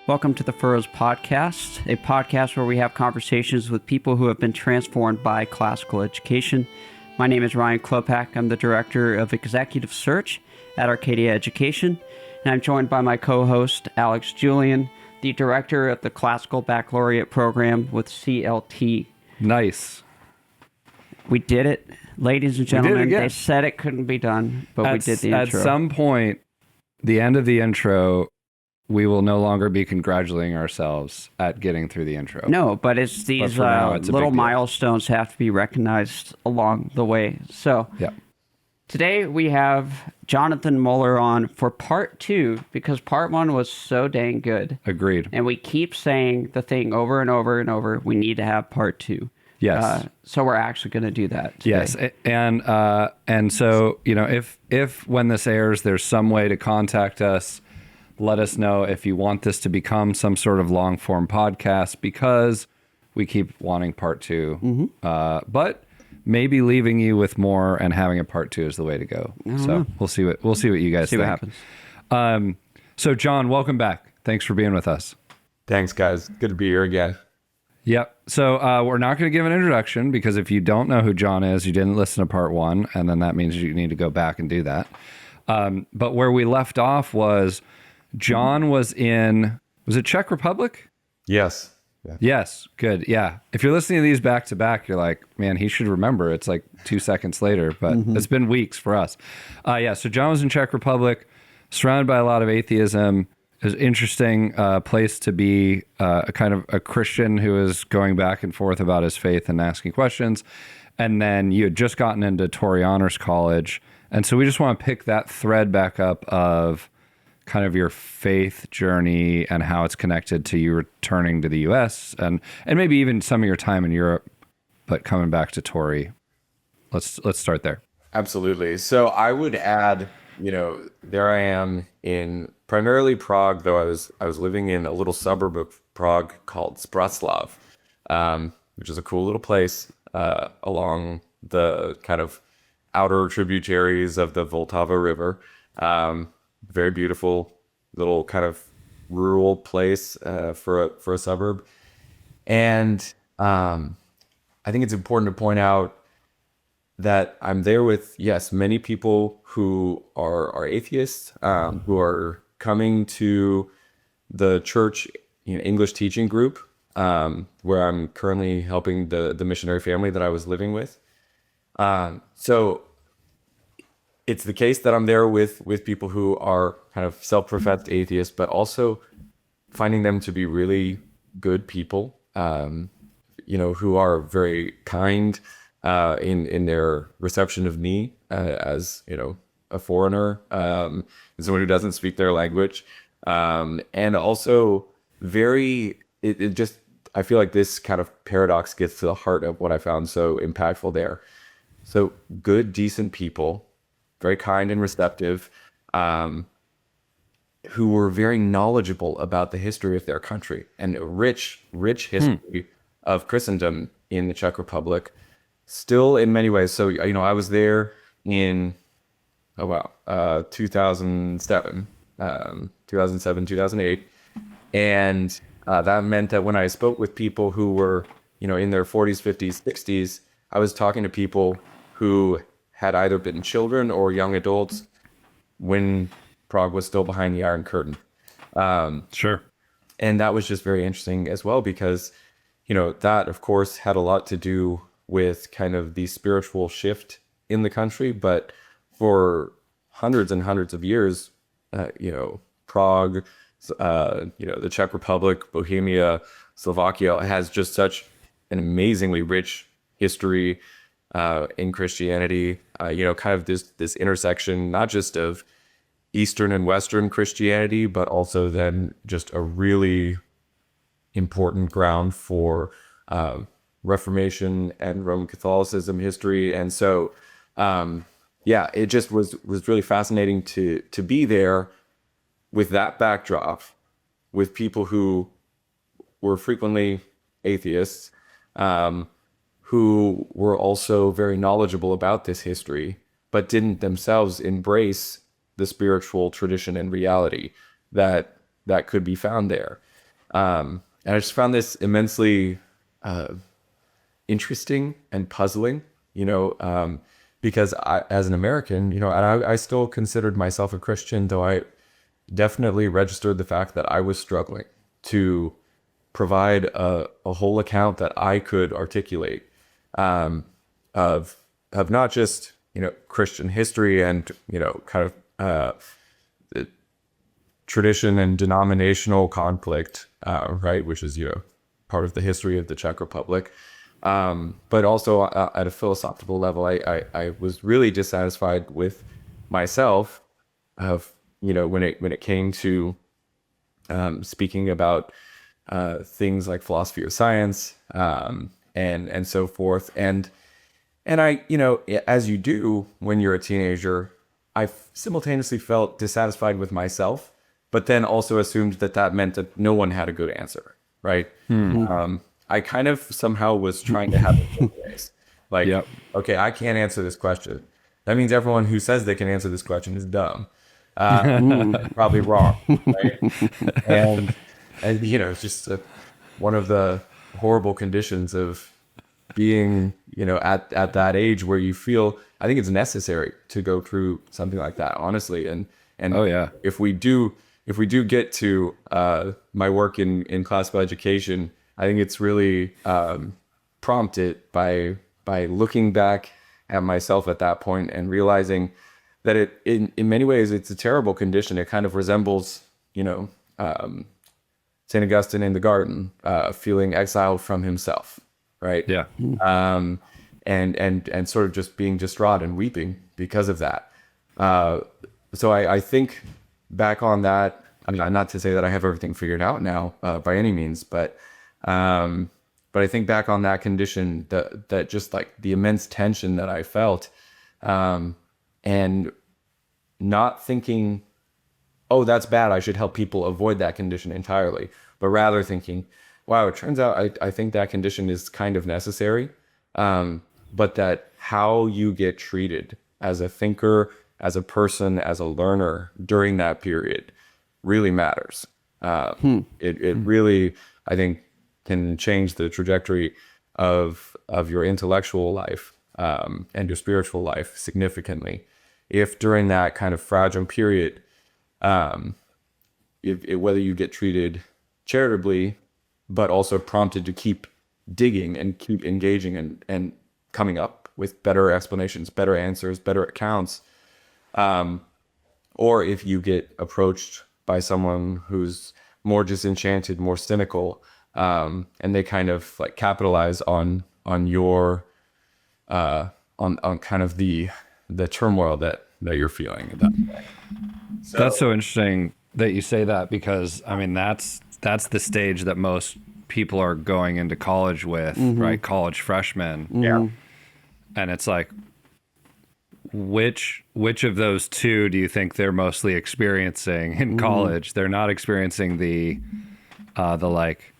Welcome to the Furrows podcast, a podcast where we have conversations with people who have been transformed by classical education. My name is Ryan Klopak. I'm the Director of Executive Search at Arcadia Education, and I'm joined by my co-host, Alex Julian, the Director of the Classical Baccalaureate Program with CLT. Nice. We did it. Ladies and gentlemen, again. they said it couldn't be done, but we did the intro. At some point, the end of the intro, we will no longer be congratulating ourselves at getting through the intro. No, but it's these it's a little big deal. milestones have to be recognized along the way. So Yeah. today we have Jonathan Mueller on for part 2 because part 1 was so dang good. Agreed. And we keep saying the thing over and over and over. We need to have part 2. Yes. So we're actually going to do that today. Yes. And so, if when this airs, there's some way to contact us, let us know if you want this to become some sort of long form podcast, because we keep wanting part 2. Mm-hmm. But maybe leaving you with more and having a part 2 is the way to go. So we'll see what you guys See think. what happens. So John, welcome back. Thanks for being with us. Thanks, guys. Good to be here again. Yep. So we're not going to give an introduction, because if you don't know who John is, you didn't listen to part 1, and then that means you need to go back and do that. But where we left off was John was it Czech Republic? Yes. Yeah. Yes. Good. Yeah. If you're listening to these back to back, you're like, man, he should remember. It's like 2 seconds later, but it's been weeks for us. So John was in Czech Republic, surrounded by a lot of atheism. It was an interesting place to be, a kind of a Christian who is going back and forth about his faith and asking questions. And then you had just gotten into Torrey Honors College. And so we just want to pick that thread back up of kind of your faith journey and how it's connected to you returning to the U.S. and maybe even some of your time in Europe, but coming back to Torrey. Let's start there. Absolutely. So I would add, there I am in primarily Prague, though I was living in a little suburb of Prague called Spraslav, which is a cool little place along the kind of outer tributaries of the Vltava River. Very beautiful little kind of rural place for a suburb. And I think it's important to point out that I'm there with, yes, many people who are atheists, who are coming to the church English teaching group, where I'm currently helping the missionary family that I was living with. So it's the case that I'm there with people who are kind of self-professed atheists, but also finding them to be really good people, who are very kind in their reception of me as a foreigner, someone who doesn't speak their language, and also I feel like this kind of paradox gets to the heart of what I found so impactful there. So good, decent people, very kind and receptive, who were very knowledgeable about the history of their country and a rich history of Christendom in the Czech Republic, still in many ways. So, I was there in, 2007, 2008. And that meant that when I spoke with people who were, in their 40s, 50s, 60s, I was talking to people who had either been children or young adults when Prague was still behind the Iron Curtain. Sure. And that was just very interesting as well, because, that, of course, had a lot to do with kind of the spiritual shift in the country. But for hundreds and hundreds of years, Prague, the Czech Republic, Bohemia, Slovakia has just such an amazingly rich history in Christianity, kind of this intersection, not just of Eastern and Western Christianity, but also then just a really important ground for Reformation and Roman Catholicism history. And so, it just was really fascinating to be there with that backdrop, with people who were frequently atheists, who were also very knowledgeable about this history, but didn't themselves embrace the spiritual tradition and reality that could be found there. And I just found this immensely interesting and puzzling, because as an American, and I still considered myself a Christian, though I definitely registered the fact that I was struggling to provide a whole account that I could articulate of not just Christian history and kind of tradition and denominational conflict, right, which is part of the history of the Czech Republic, but also at a philosophical level, I was really dissatisfied with myself of when it came to speaking about things like philosophy of science, and so forth. And I, as you do when you're a teenager, I simultaneously felt dissatisfied with myself, but then also assumed that meant that no one had a good answer, right? I kind of somehow was trying to have it both ways. Like, okay, I can't answer this question. That means everyone who says they can answer this question is dumb. Probably wrong, right? And it's just one of the horrible conditions of being, at that age where you feel, I think it's necessary to go through something like that, honestly. And oh yeah, if we do get to my work in classical education, I think it's really prompted by looking back at myself at that point and realizing that in many ways it's a terrible condition. It kind of resembles, St. Augustine in the garden, feeling exiled from himself, right? Yeah. And sort of just being distraught and weeping because of that. So I think back on that, I mean, not to say that I have everything figured out now by any means, but I think back on that condition, that just like the immense tension that I felt, and not thinking, oh, that's bad, I should help people avoid that condition entirely, but rather thinking, wow, it turns out I think that condition is kind of necessary, but that how you get treated as a thinker, as a person, as a learner during that period really matters. It really, I think, can change the trajectory of your intellectual life and your spiritual life significantly. If during that kind of fragile period, whether you get treated charitably, but also prompted to keep digging and keep engaging and coming up with better explanations, better answers, better accounts, or if you get approached by someone who's more disenchanted, more cynical, and they kind of like capitalize on your on kind of the turmoil that you're feeling at that point. So, that's so interesting that you say that, because I mean that's the stage that most people are going into college with, right? College freshmen. Yeah. And it's like, which of those two do you think they're mostly experiencing in college? They're not experiencing the like,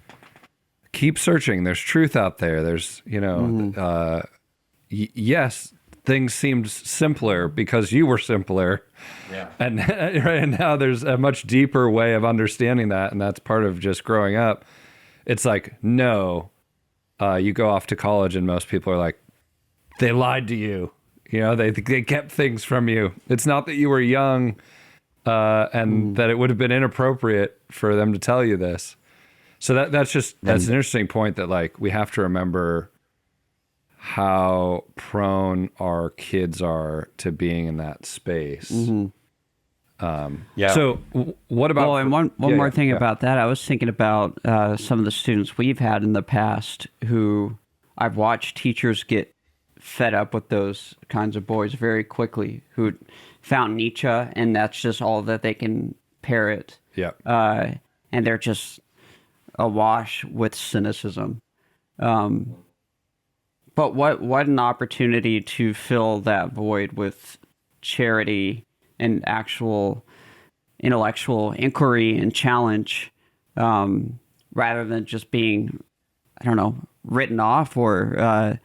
keep searching, there's truth out there, there's yes, things seemed simpler because you were simpler, and right, and now there's a much deeper way of understanding that, and that's part of just growing up. It's like, no, you go off to college and most people are like, they lied to you. They kept things from you. It's not that you were young and that it would have been inappropriate for them to tell you this. So that's an interesting point, that like we have to remember how prone our kids are to being in that space. So what about... Well, and one more thing about that, I was thinking about some of the students we've had in the past who I've watched teachers get fed up with those kinds of boys very quickly, who found Nietzsche and that's just all that they can parrot. And they're just awash with cynicism. But what an opportunity to fill that void with charity and actual intellectual inquiry and challenge, rather than just being, I don't know, written off or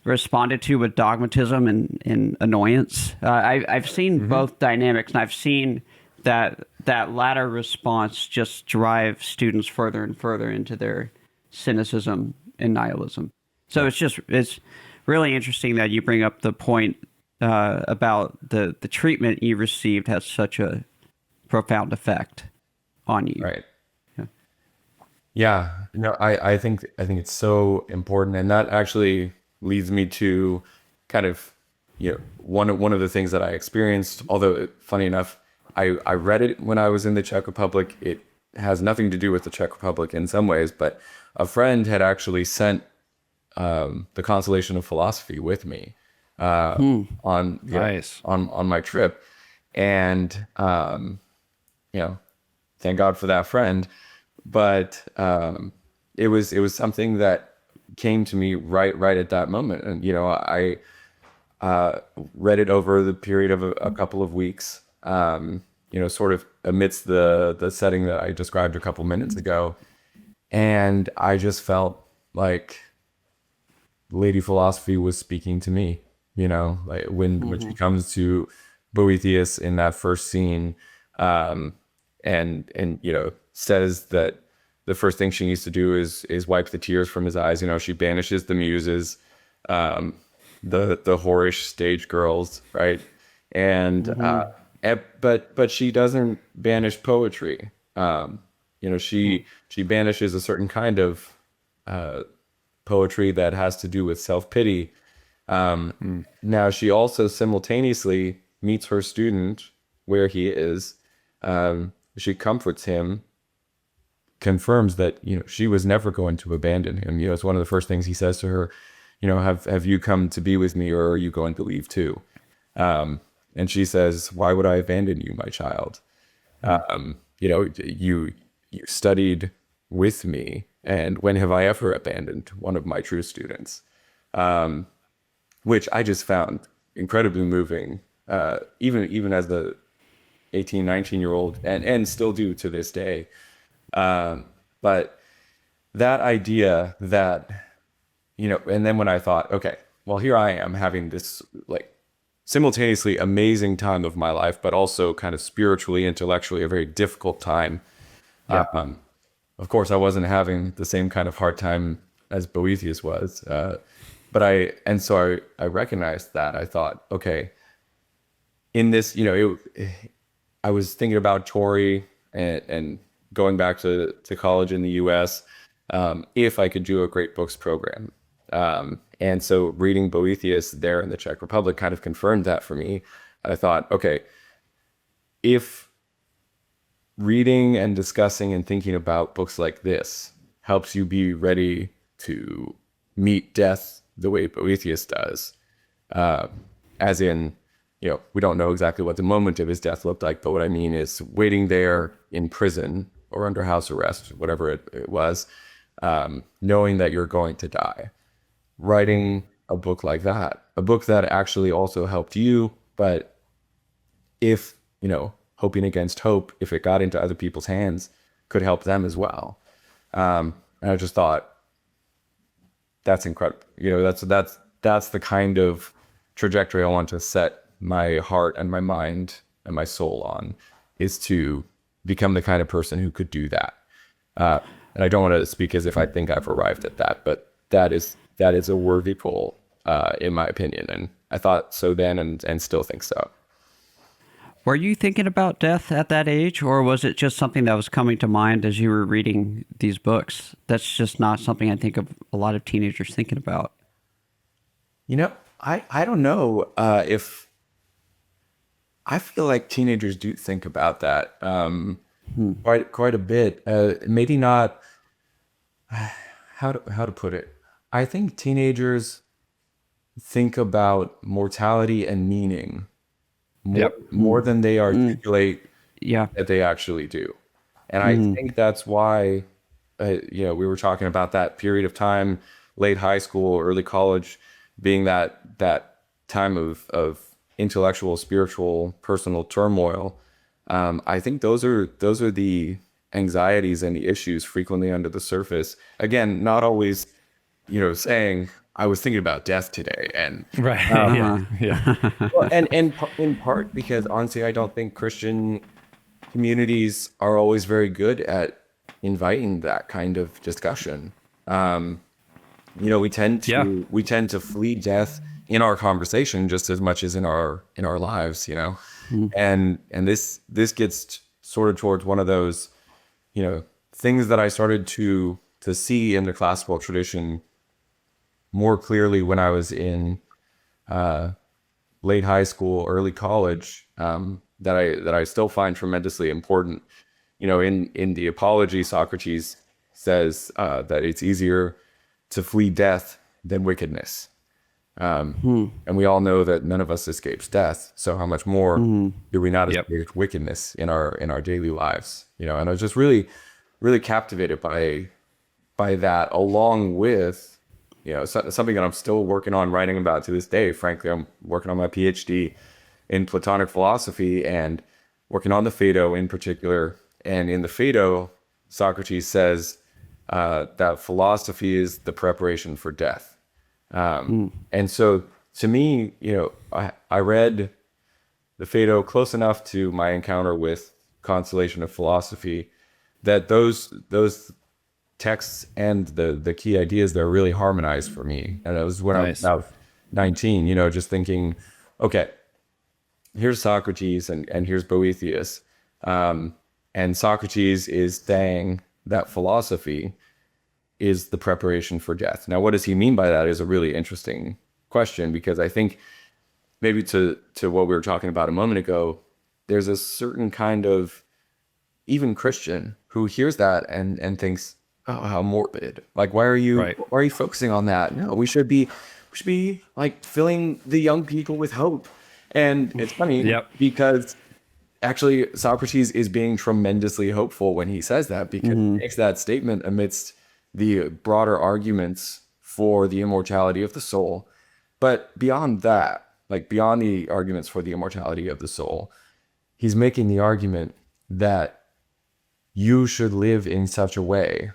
responded to with dogmatism and annoyance. I've seen both dynamics, and I've seen that that latter response just drives students further and further into their cynicism and nihilism. So it's really interesting that you bring up the point about the treatment you received has such a profound effect on you. Right. Yeah. No, I think it's so important, and that actually leads me to kind of, one of the things that I experienced. Although funny enough, I read it when I was in the Czech Republic. It has nothing to do with the Czech Republic in some ways, but a friend had actually sent the Consolation of Philosophy with me on Nice. on my trip, and thank God for that friend. But it was something that came to me right at that moment, and I read it over the period of a couple of weeks, sort of amidst the setting that I described a couple minutes ago, and I just felt like Lady Philosophy was speaking to me. Like when she comes to Boethius in that first scene, and says that the first thing she needs to do is wipe the tears from his eyes. She banishes the muses, the whorish stage girls, right? And but she doesn't banish poetry. She banishes a certain kind of poetry that has to do with self-pity. Now she also simultaneously meets her student where he is. She comforts him, confirms that she was never going to abandon him. It's one of the first things he says to her. Have you come to be with me, or are you going to leave too? And she says, "Why would I abandon you, my child? You studied with me, and when have I ever abandoned one of my true students?" Which I just found incredibly moving, even as the 18, 19-year-old, and still do to this day. But that idea that, and then when I thought, okay, well, here I am having this like simultaneously amazing time of my life, but also kind of spiritually, intellectually, a very difficult time. Yeah. Of course, I wasn't having the same kind of hard time as Boethius was. So I recognized that. I thought, okay, in this, I was thinking about Torrey and going back to college in the US, if I could do a great books program. And so reading Boethius there in the Czech Republic kind of confirmed that for me. I thought, okay, if reading and discussing and thinking about books like this helps you be ready to meet death the way Boethius does, as in, we don't know exactly what the moment of his death looked like, but what I mean is waiting there in prison or under house arrest, whatever it was, knowing that you're going to die. Writing a book like that, a book that actually also helped you, but if, hoping against hope, if it got into other people's hands, could help them as well. And I just thought, that's incredible. That's the kind of trajectory I want to set my heart and my mind and my soul on, is to become the kind of person who could do that. And I don't want to speak as if I think I've arrived at that, but that is a worthy goal, in my opinion. And I thought so then, and still think so. Were you thinking about death at that age, or was it just something that was coming to mind as you were reading these books? That's just not something I think of a lot of teenagers thinking about. I don't know if I feel like teenagers do think about that quite a bit. Maybe not. How to put it? I think teenagers think about mortality and meaning more than they articulate that they actually do. And I think that's why, we were talking about that period of time, late high school, early college, being that time of intellectual, spiritual, personal turmoil. I think those are the anxieties and the issues frequently under the surface. Again, not always, saying, I was thinking about death today, and right. Yeah. well, and in part because honestly, I don't think Christian communities are always very good at inviting that kind of discussion. You know, we tend to flee death in our conversation just as much as in our lives, you know. And this gets sort of towards one of those, you know, things that I started to see in the classical tradition more clearly when I was in late high school, early college, that I still find tremendously important. You know, in the Apology, Socrates says that it's easier to flee death than wickedness. And we all know that none of us escapes death. So how much more do we not escape wickedness in our daily lives? You know, and I was just really, really captivated by that, along with, you know, something that I'm still working on writing about to this day. Frankly, I'm working on my PhD in Platonic philosophy and working on the Phaedo in particular. And in the Phaedo, Socrates says that philosophy is the preparation for death. And so to me, you know, I read the Phaedo close enough to my encounter with Consolation of Philosophy that those texts and the key ideas there really harmonized for me. And it was when I was about 19, you know, just thinking, okay, here's Socrates and here's Boethius. And Socrates is saying that philosophy is the preparation for death. Now, what does he mean by that is a really interesting question, because I think maybe to what we were talking about a moment ago, there's a certain kind of even Christian who hears that and thinks, oh, how morbid. Like, why are you focusing on that? No, we should be like filling the young people with hope. And it's funny because actually Socrates is being tremendously hopeful when he says that, because he makes that statement amidst the broader arguments for the immortality of the soul. But beyond that, like beyond the arguments for the immortality of the soul, he's making the argument that you should live in such a way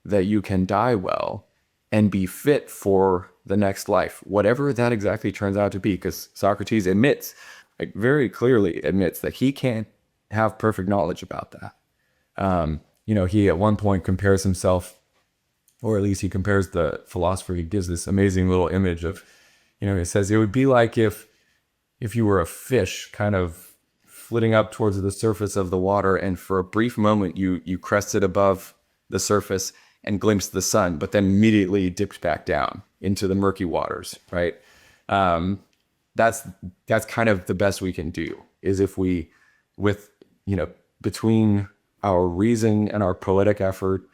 that you can die well and be fit for the next life, whatever that exactly turns out to be. Because Socrates admits, like very clearly admits, that he can't have perfect knowledge about that. You know, he at one point compares himself, or at least he compares the philosopher. He gives this amazing little image of, you know, he says it would be like if you were a fish kind of flitting up towards the surface of the water, and for a brief moment you crested above the surface and glimpsed the sun, but then immediately dipped back down into the murky waters, right? That's kind of the best we can do, is if we, with, you know, between our reason and our poetic effort,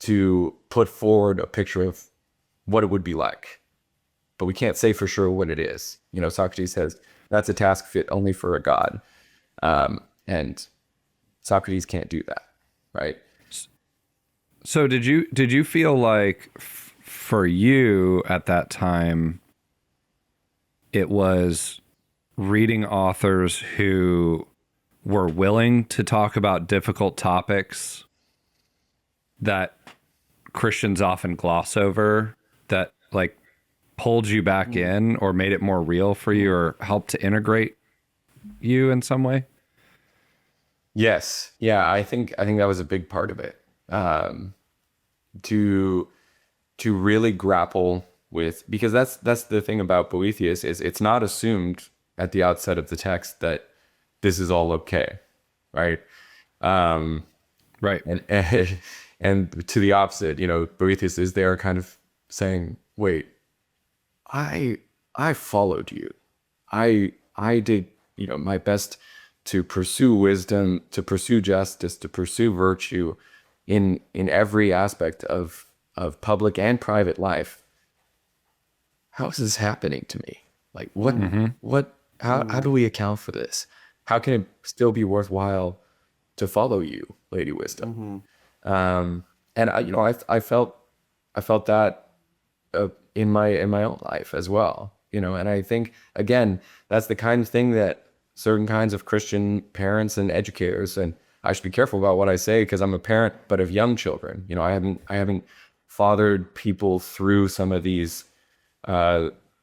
to put forward a picture of what it would be like. But we can't say for sure what it is. You know, Socrates says that's a task fit only for a god. And Socrates can't do that, right? So did you feel like for you at that time, it was reading authors who were willing to talk about difficult topics that Christians often gloss over, that like pulled you back in or made it more real for you or helped to integrate you in some way? Yes. Yeah, I think that was a big part of it. To really grapple with, because that's the thing about Boethius, is it's not assumed at the outset of the text that this is all okay, right? Right. And to the opposite, you know, Boethius is there kind of saying, wait, I followed you. I did, you know, my best to pursue wisdom, to pursue justice, to pursue virtue in every aspect of public and private life. How is this happening to me? Like how do we account for this? How can it still be worthwhile to follow you, Lady Wisdom? And I, you know, I felt that in my own life as well, you know. And I think, again, that's the kind of thing that certain kinds of Christian parents and educators, and I should be careful about what I say because I'm a parent, but of young children, you know, I haven't fathered people through some of these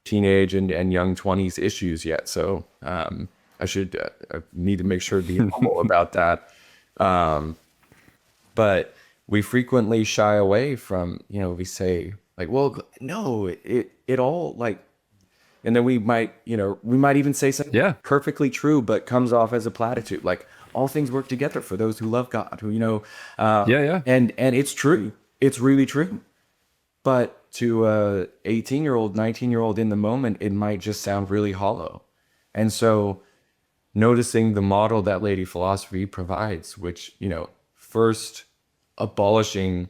teenage and young 20s issues yet. So I need to make sure to be humble about that. But we frequently shy away from, we say like, well, no, it all like, and then we might even say something perfectly true, but comes off as a platitude. Like all things work together for those who love God, who, and it's true. It's really true. But to a 18-year-old, 19-year-old in the moment, it might just sound really hollow. And so noticing the model that Lady Philosophy provides, which, first abolishing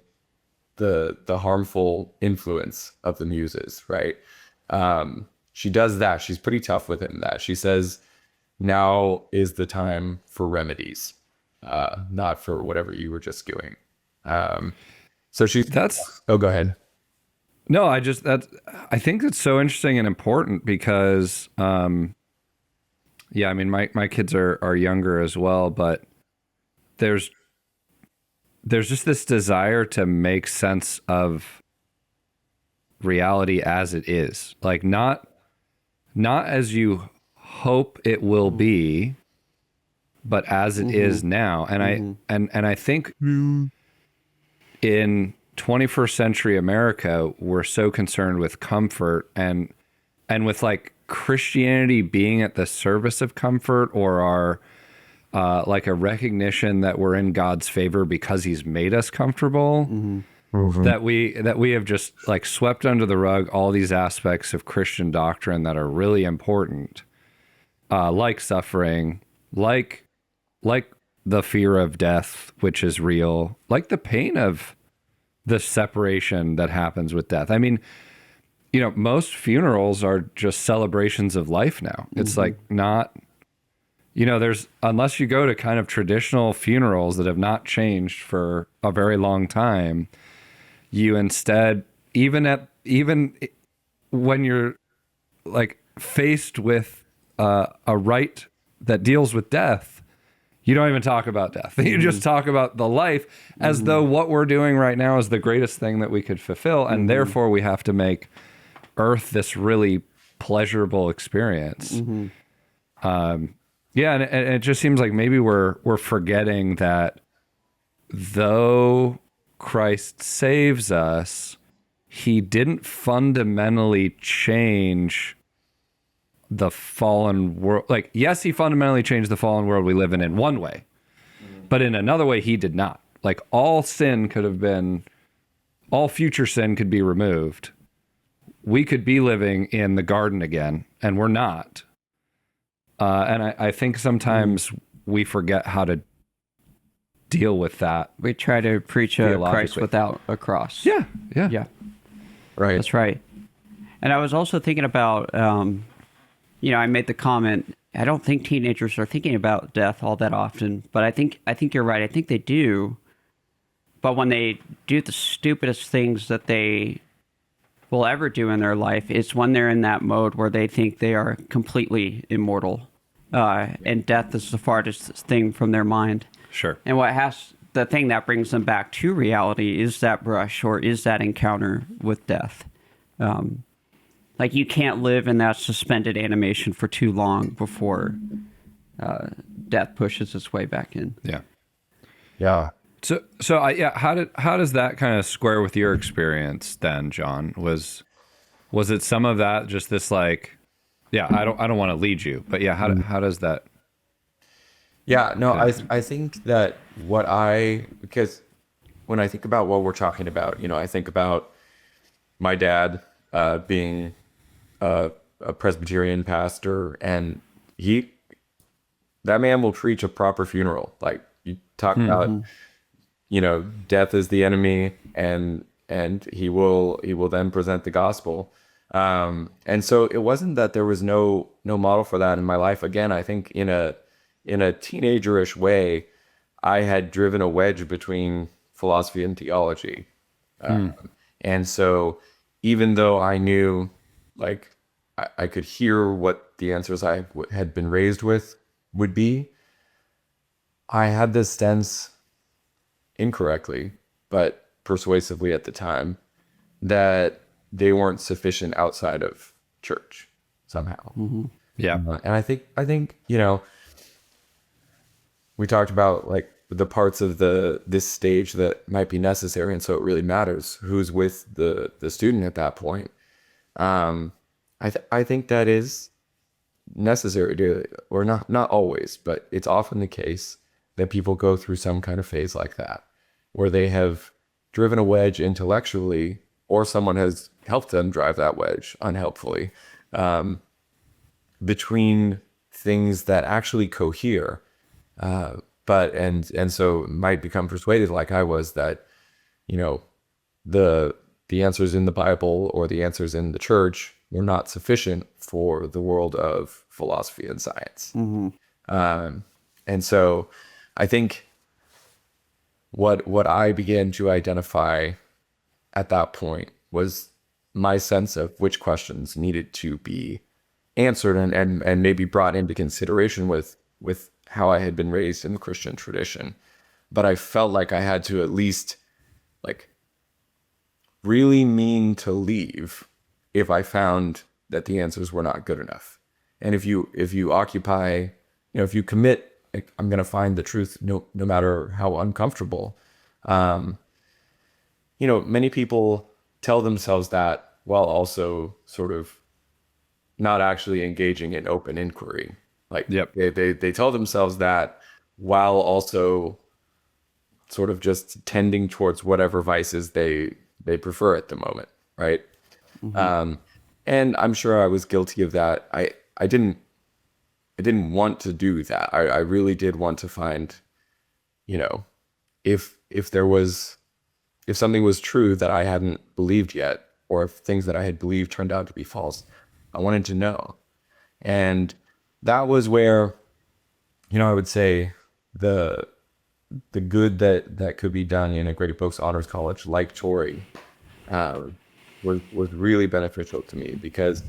the harmful influence of the muses, right? She does that. She's pretty tough within that. She says, now is the time for remedies, not for whatever you were just doing. So go ahead. No, I think it's so interesting and important because, my kids are younger as well, but there's just this desire to make sense of reality as it is, like not as you hope it will be, but as it is now. And I think in 21st century America, we're so concerned with comfort and with like Christianity being at the service of comfort, or our like a recognition that we're in God's favor because he's made us comfortable, that we have just like swept under the rug all these aspects of Christian doctrine that are really important, like suffering, like the fear of death, which is real, like the pain of the separation that happens with death. I mean, most funerals are just celebrations of life now. It's like not, there's, unless you go to kind of traditional funerals that have not changed for a very long time, you instead, even when you're like faced with a rite that deals with death, you don't even talk about death. You just talk about the life as though what we're doing right now is the greatest thing that we could fulfill. And therefore we have to make earth this really pleasurable experience. And it just seems like maybe we're forgetting that though Christ saves us, he didn't fundamentally change the fallen world. Like, yes, he fundamentally changed the fallen world we live in one way, but in another way, he did not. Like all future sin could be removed. We could be living in the garden again, and we're not. And I think sometimes we forget how to deal with that. We try to preach a Christ without a cross. Yeah. Right. That's right. And I was also thinking about, I made the comment, I don't think teenagers are thinking about death all that often, but I think you're right. I think they do. But when they do the stupidest things that they will ever do in their life, it's when they're in that mode where they think they are completely immortal. And death is the farthest thing from their mind. Sure. And the thing that brings them back to reality is that brush or is that encounter with death. Like you can't live in that suspended animation for too long before death pushes its way back in. Yeah. So how does that kind of square with your experience then, John? Was it some of that, just this like, I don't want to lead you, but how does that? Yeah, no, I think that because when I think about what we're talking about, I think about my dad being a Presbyterian pastor, and that man will preach a proper funeral. Like you talk about, death is the enemy, and he will then present the gospel. And so it wasn't that there was no model for that in my life. Again, I think in a teenagerish way, I had driven a wedge between philosophy and theology. And so even though I knew, like, I could hear what the answers I had been raised with would be, I had this sense, incorrectly, but persuasively at the time, that they weren't sufficient outside of church somehow. Yeah. And I think, you know, we talked about like the parts of this stage that might be necessary, and so it really matters who's with the student at that point. I think that is necessary to, or not always, but it's often the case that people go through some kind of phase like that, where they have driven a wedge intellectually, or someone has helped them drive that wedge unhelpfully, between things that actually cohere, but so might become persuaded, like I was, that, you know, the answers in the Bible or the answers in the church were not sufficient for the world of philosophy and science. And so I think what I began to identify at that point was my sense of which questions needed to be answered and maybe brought into consideration with how I had been raised in the Christian tradition. But I felt like I had to at least like really mean to leave if I found that the answers were not good enough. And if you occupy, you know, if you commit, like, I'm going to find the truth no matter how uncomfortable. You know, many people tell themselves that while also sort of not actually engaging in open inquiry. Like, Yep. they tell themselves that while also sort of just tending towards whatever vices they prefer at the moment, right? And I'm sure I was guilty of that. I didn't want to do that. I really did want to find, you know, if something was true that I hadn't believed yet, or if things that I had believed turned out to be false, I wanted to know. And that was where, you know, I would say the good that could be done in a great Boethius Honors College like Torrey was really beneficial to me, because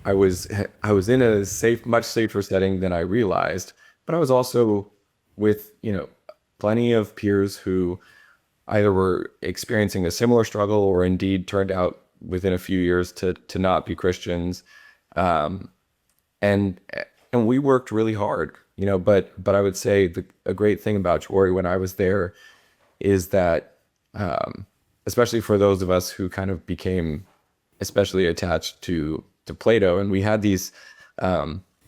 I was in a much safer setting than I realized, but I was also with, you know, plenty of peers who either were experiencing a similar struggle or indeed turned out within a few years to not be Christians. And we worked really hard, you know, but I would say a great thing about Torrey when I was there is that, especially for those of us who kind of became especially attached to Plato, and we had these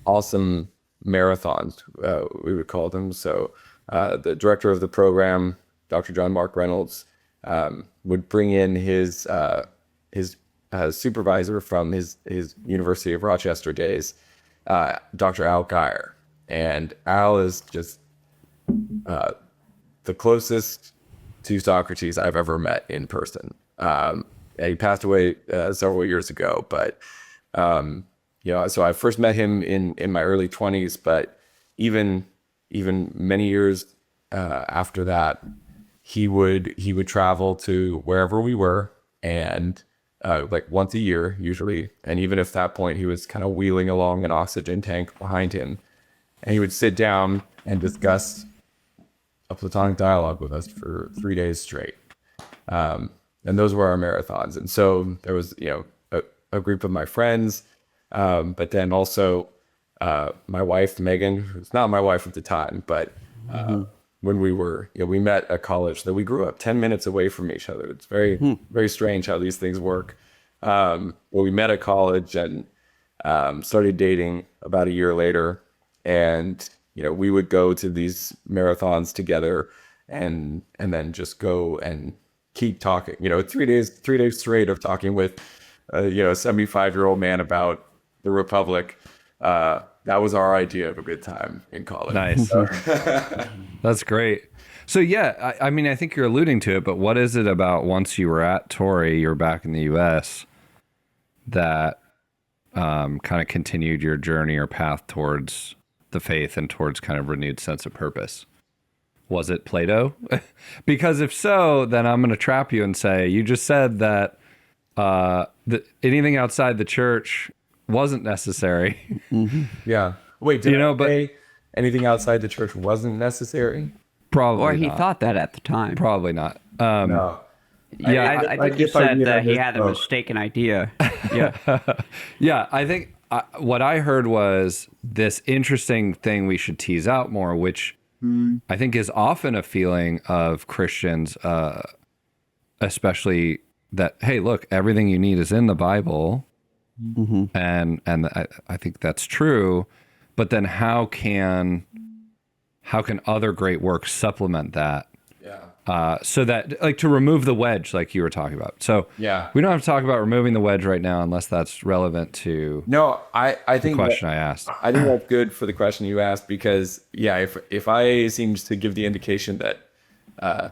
awesome marathons, we would call them. So the director of the program, Dr. John Mark Reynolds, would bring in his supervisor from his University of Rochester days, Dr. Al Geyer. And Al is just the closest to Socrates I've ever met in person. And he passed away several years ago, but you know, so I first met him in my early 20s, but even many years after that, he would travel to wherever we were, and like once a year usually, and even if that point he was kind of wheeling along an oxygen tank behind him, and he would sit down and discuss a Platonic dialogue with us for 3 days straight. And those were our marathons. And so there was, you know, a group of my friends, but then also my wife, Megan, who's not my wife at the time, but when we were, you know, we met at college, that we grew up 10 minutes away from each other. It's very, very strange how these things work. Well, we met at college and started dating about a year later. And, you know, we would go to these marathons together and then just go and keep talking, you know, 3 days straight of talking with, you know, a 75-year-old man about the Republic. That was our idea of a good time in college. Nice. That's great. So yeah, I mean, I think you're alluding to it, but what is it about once you were at Torrey, you're back in the US, that kind of continued your journey or path towards the faith and towards kind of renewed sense of purpose? Was it Plato? Because if so, then I'm going to trap you and say, you just said that anything outside the church wasn't necessary. Yeah. Wait, did You know, I say anything outside the church wasn't necessary? Probably Or he not. thought that at the time. Probably not. No. Yeah, I think you said that he had a mistaken idea. Yeah. Yeah, I think what I heard was this interesting thing we should tease out more, which I think is often a feeling of Christians, especially that, hey, look, everything you need is in the Bible. And I think that's true. But then how can other great works supplement that? So that, like, to remove the wedge, like you were talking about. So we don't have to talk about removing the wedge right now, unless that's relevant to I think the question I asked. I think that's good for the question you asked, because if I seemed to give the indication that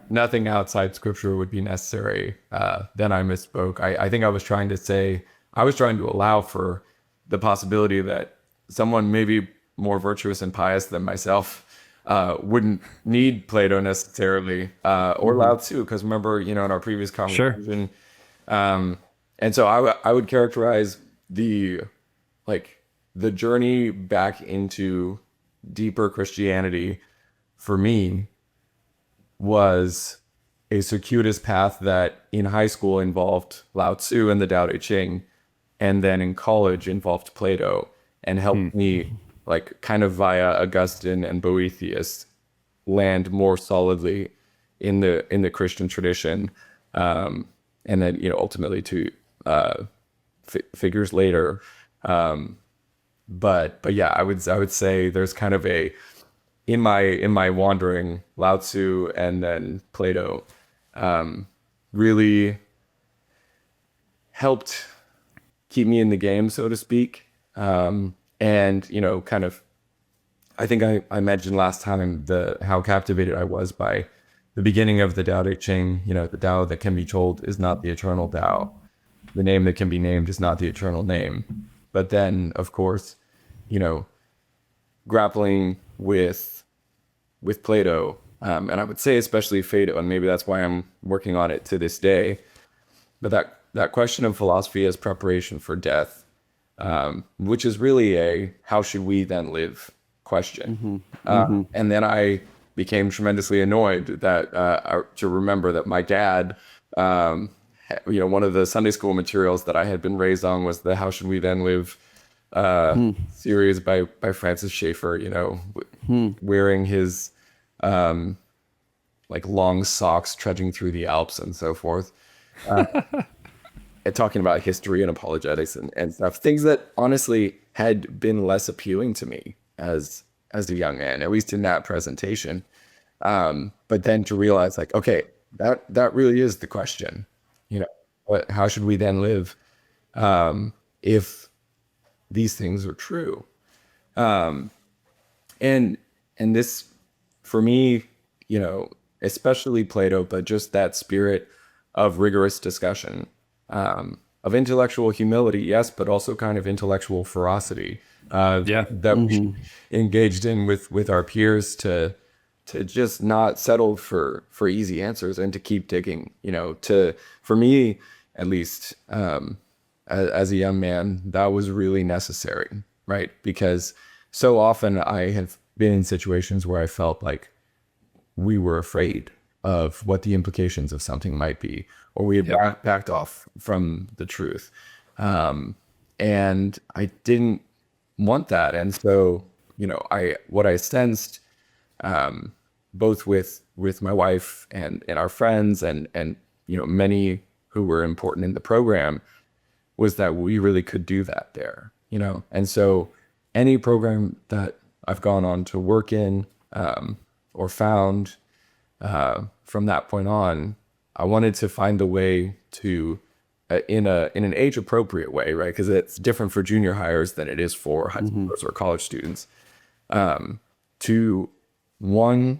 nothing outside Scripture would be necessary, then I misspoke. I think I was trying to allow for the possibility that someone maybe more virtuous and pious than myself wouldn't need Plato necessarily, or Lao Tzu, because remember, in our previous conversation, and so I would characterize the journey back into deeper Christianity for me was a circuitous path that in high school involved Lao Tzu and the Tao Te Ching, and then in college involved Plato, and helped me, kind of via Augustine and Boethius, land more solidly in the Christian tradition, and then ultimately to figures later. But yeah, I would say there's kind of in my wandering, Lao Tzu and then Plato really helped keep me in the game, so to speak. And kind of, I think I mentioned last time how captivated I was by the beginning of the Tao Te Ching. The Tao that can be told is not the eternal Tao. The name that can be named is not the eternal name. But then, of course, grappling with Plato, and I would say especially Phaedo, and maybe that's why I'm working on it to this day. But that question of philosophy as preparation for death, which is really a how should we then live question. And then I became tremendously annoyed to remember that my dad, one of the Sunday school materials that I had been raised on was the How Should We Then Live series by Francis Schaeffer, wearing his long socks, trudging through the Alps and so forth. And talking about history and apologetics and stuff, things that honestly had been less appealing to me as a young man, at least in that presentation. But then to realize, okay, that really is the question. How should we then live if these things are true? And this, for me, especially Plato, but just that spirit of rigorous discussion, of intellectual humility, yes, but also kind of intellectual ferocity that we engaged in with our peers to just not settle for easy answers and to keep digging. For me at least, as a young man, that was really necessary, right? Because so often I have been in situations where I felt like we were afraid of what the implications of something might be, or we had backed off from the truth. And I didn't want that. And so, what I sensed, both with my wife and our friends and many who were important in the program, was that we really could do that there, And so any program that I've gone on to work in, or found, from that point on, I wanted to find a way to, in an age appropriate way, right? Because it's different for junior hires than it is for high schoolers or college students. To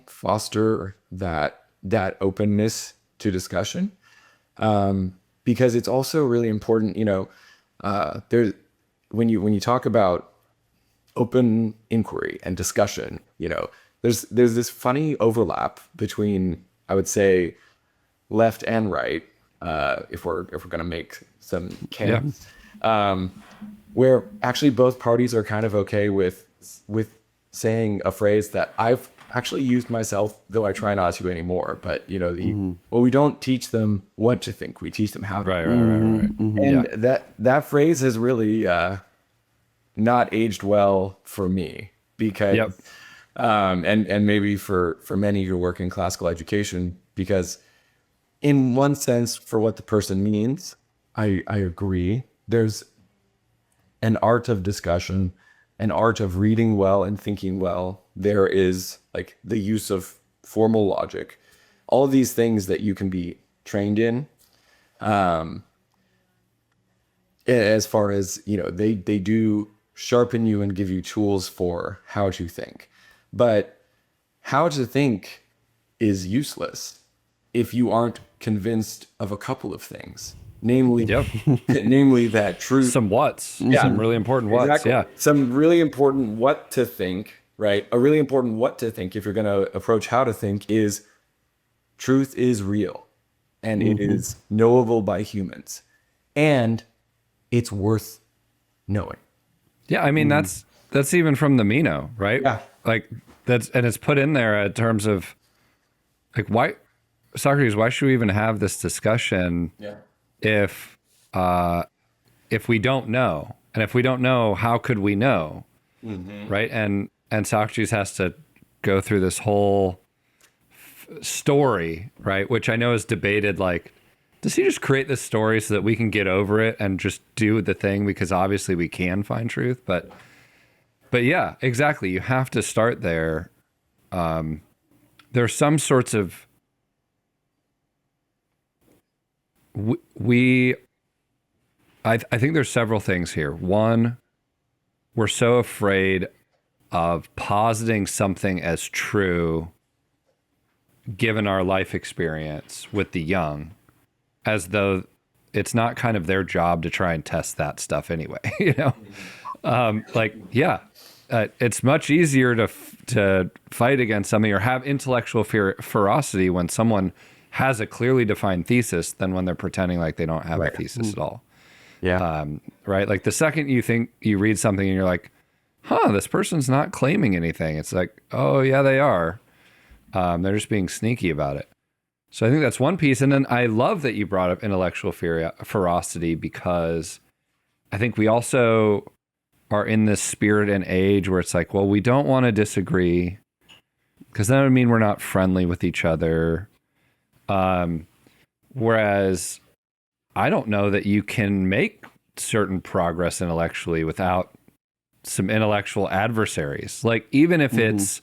foster that openness to discussion, because it's also really important. When you talk about open inquiry and discussion, there's this funny overlap between, I would say, left and right, if we're going to make some camps, where actually both parties are kind of okay with saying a phrase that I've actually used myself, though I try not to anymore. But well, we don't teach them what to think; we teach them how to. Right. And that phrase has really not aged well for me because, Yep. and maybe for many who work in classical education, because in one sense, for what the person means, I agree. There's an art of discussion, an art of reading well and thinking well. There is like the use of formal logic, all of these things that you can be trained in. As far as, you know, they do sharpen you and give you tools for how to think. But how to think is useless if you aren't convinced of a couple of things. Namely, namely that truth. Some whats. Some really important whats. Exactly. Yeah. Some really important what to think, right? A really important what to think, if you're going to approach how to think, is truth is real and it is knowable by humans and it's worth knowing. Yeah. I mean, that's even from the Meno, right? Yeah. Like and it's put in there in terms of like, why, Socrates, why should we even have this discussion? Yeah. If we don't know, and if we don't know, how could we know? Right. And Socrates has to go through this whole story, right? Which I know is debated. Like, does he just create this story so that we can get over it and just do the thing? Because obviously we can find truth, but yeah, exactly. You have to start there. There's some sorts of, I think there's several things here. One, we're so afraid of positing something as true given our life experience with the young, as though it's not kind of their job to try and test that stuff anyway. You know, it's much easier to fight against something or have intellectual ferocity when someone has a clearly defined thesis than when they're pretending like they don't have a thesis at all. Yeah. Right. Like the second you think you read something and you're like, this person's not claiming anything. It's like, oh yeah, they are. They're just being sneaky about it. So I think that's one piece. And then I love that you brought up intellectual ferocity, because I think we also are in this spirit and age where it's like, well, we don't want to disagree because that would mean we're not friendly with each other. Whereas I don't know that you can make certain progress intellectually without some intellectual adversaries. Like even if it's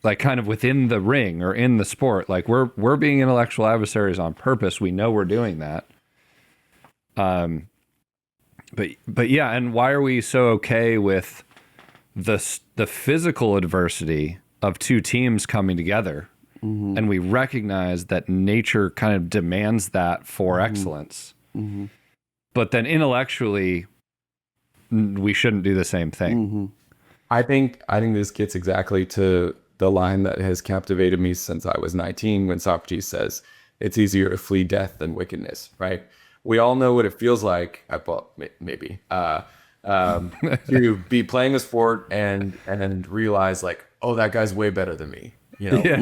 like kind of within the ring or in the sport, like we're being intellectual adversaries on purpose. We know we're doing that. But yeah, and why are we so okay with the physical adversity of two teams coming together? And we recognize that nature kind of demands that for excellence. But then intellectually, we shouldn't do the same thing. I think this gets exactly to the line that has captivated me since I was 19, when Socrates says, it's easier to flee death than wickedness, right? We all know what it feels like, well, maybe, to be playing a sport and realize like, oh, that guy's way better than me. You know, Yeah,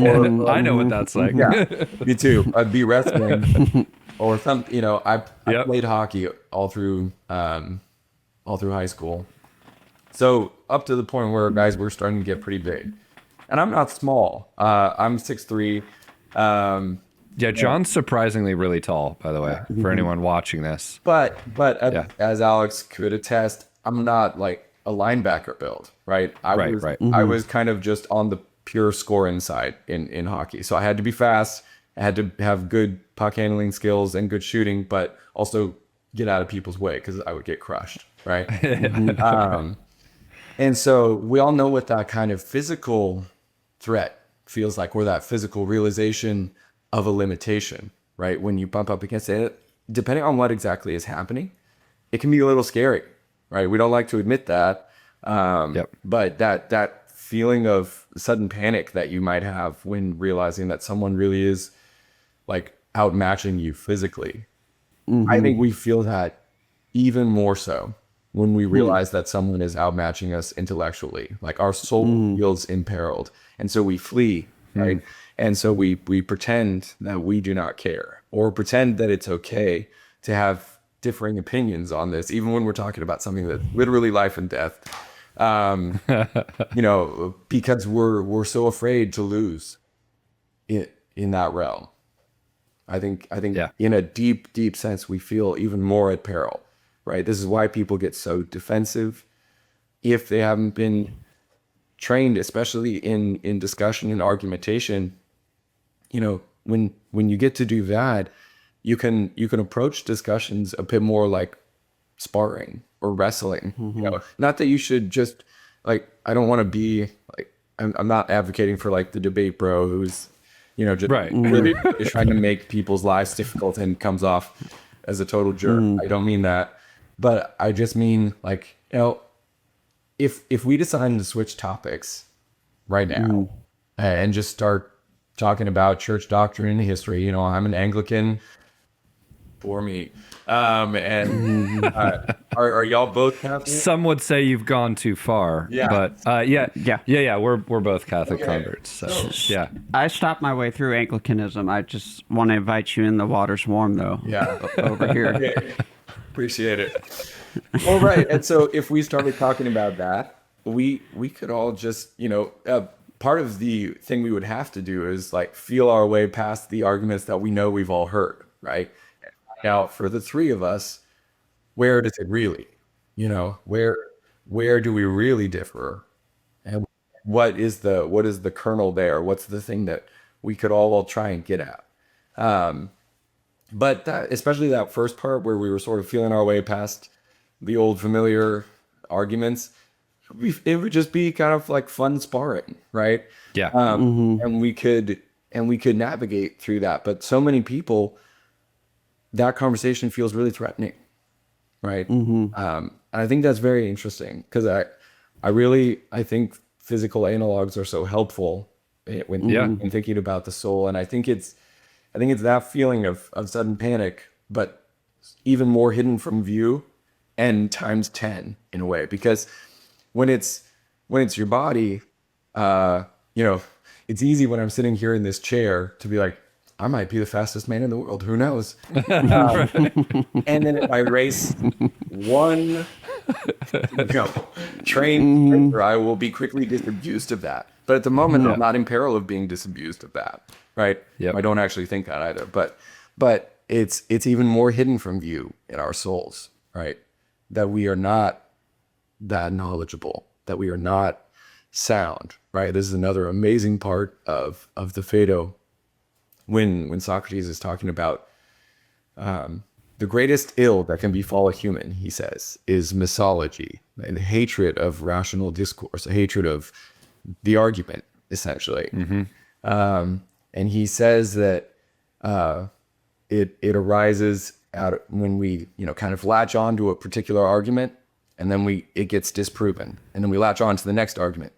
I know what that's like. Yeah, me too. I'd be wrestling or some, you know, I played hockey all through high school. So up to the point where guys were starting to get pretty big, and I'm not small. I'm 6'3". Yeah, John's surprisingly really tall, by the way, for anyone watching this. But as Alex could attest, I'm not like a linebacker build, right? I was kind of just on the pure scoring side in hockey. So I had to be fast. I had to have good puck handling skills and good shooting, but also get out of people's way because I would get crushed, right? And so we all know what that kind of physical threat feels like, or that physical realization of a limitation, right? When you bump up against it, depending on what exactly is happening, it can be a little scary, right? We don't like to admit that. But that feeling of sudden panic that you might have when realizing that someone really is like outmatching you physically. I think we feel that even more so when we realize that someone is outmatching us intellectually, like our soul feels imperiled. And so we flee, right? And so we pretend that we do not care, or pretend that it's okay to have differing opinions on this, even when we're talking about something that's literally life and death. Because we're so afraid to lose in that realm. I think in a deep sense, we feel even more at peril, right? This is why people get so defensive if they haven't been trained, especially in discussion and argumentation. When you get to do that, you can approach discussions a bit more like sparring or wrestling. Not that you should just like, I don't want to be like, I'm not advocating for like the debate bro who's just really is trying to make people's lives difficult and comes off as a total jerk. I don't mean that, but I just mean like, if we decide to switch topics right now and just start talking about church doctrine and history, I'm an Anglican. For me, and are y'all both Catholic? Some would say you've gone too far. Yeah. But we're both Catholic converts. So yeah. I stopped my way through Anglicanism. I just want to invite you in. The water's warm though. Yeah. Over here. Okay. Appreciate it. All right. And so if we started talking about that, we could all just, part of the thing we would have to do is like feel our way past the arguments that we know we've all heard, right? Now, for the three of us, where does it really, where do we really differ? And what is the kernel there? What's the thing that we could all try and get at? But especially that first part where we were sort of feeling our way past the old familiar arguments, it would just be kind of like fun sparring, right? Yeah. And we could navigate through that. But so many people, that conversation feels really threatening, right? And I think that's very interesting because I think physical analogs are so helpful when thinking about the soul. And I think it's that feeling of sudden panic, but even more hidden from view and times 10 in a way, because when it's your body, it's easy when I'm sitting here in this chair to be like, I might be the fastest man in the world. Who knows? And then if I race one train, I will be quickly disabused of that. But at the moment, I'm not in peril of being disabused of that, right? Yep. I don't actually think that either. But it's even more hidden from view in our souls, right? That we are not that knowledgeable, that we are not sound, right? This is another amazing part of the Phaedo. When Socrates is talking about the greatest ill that can befall a human, he says, is misology, and hatred of rational discourse, a hatred of the argument, essentially. And he says that it arises out when we kind of latch on to a particular argument, and then it gets disproven, and then we latch on to the next argument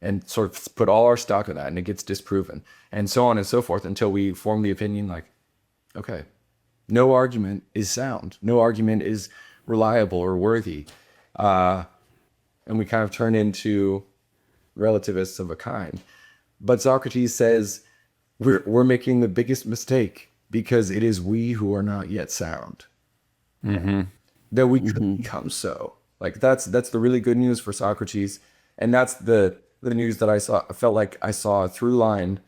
and sort of put all our stock in that, and it gets disproven, and so on and so forth until we form the opinion like, okay, no argument is sound, no argument is reliable or worthy, and we kind of turn into relativists of a kind. But Socrates says we're making the biggest mistake because it is we who are not yet sound, that we could become so. Like that's the really good news for Socrates, and that's the news that I felt like I saw a through line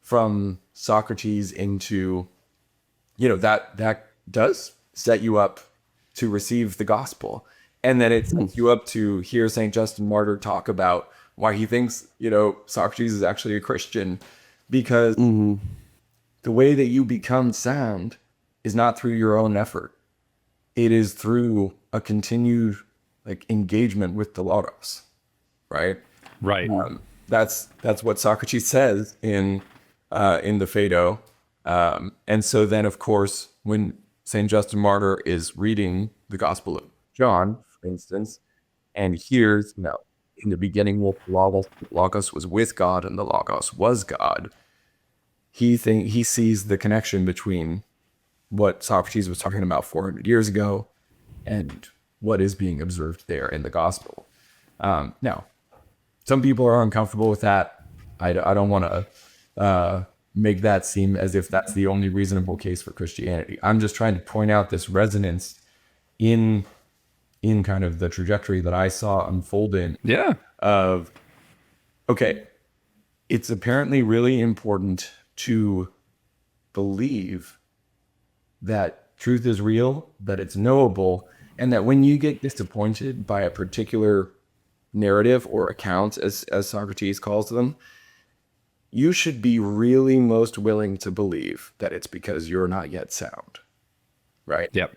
from Socrates into, that does set you up to receive the gospel. And then it sets you up to hear St. Justin Martyr talk about why he thinks, Socrates is actually a Christian, because the way that you become sound is not through your own effort. It is through a continued engagement with the Logos, right? Right. That's what Socrates says in the Phaedo. And so then, of course, when St. Justin Martyr is reading the Gospel of John, for instance, and hears, in the beginning, Logos was with God, and the Logos was God. He sees the connection between what Socrates was talking about 400 years ago and what is being observed there in the Gospel. Now, some people are uncomfortable with that. I don't want to make that seem as if that's the only reasonable case for Christianity. I'm just trying to point out this resonance in kind of the trajectory that I saw unfold in Yeah. of, okay, it's apparently really important to believe that truth is real, that it's knowable, and that when you get disappointed by a particular narrative or account, as Socrates calls them, you should be really most willing to believe that it's because you're not yet sound, right? Yep.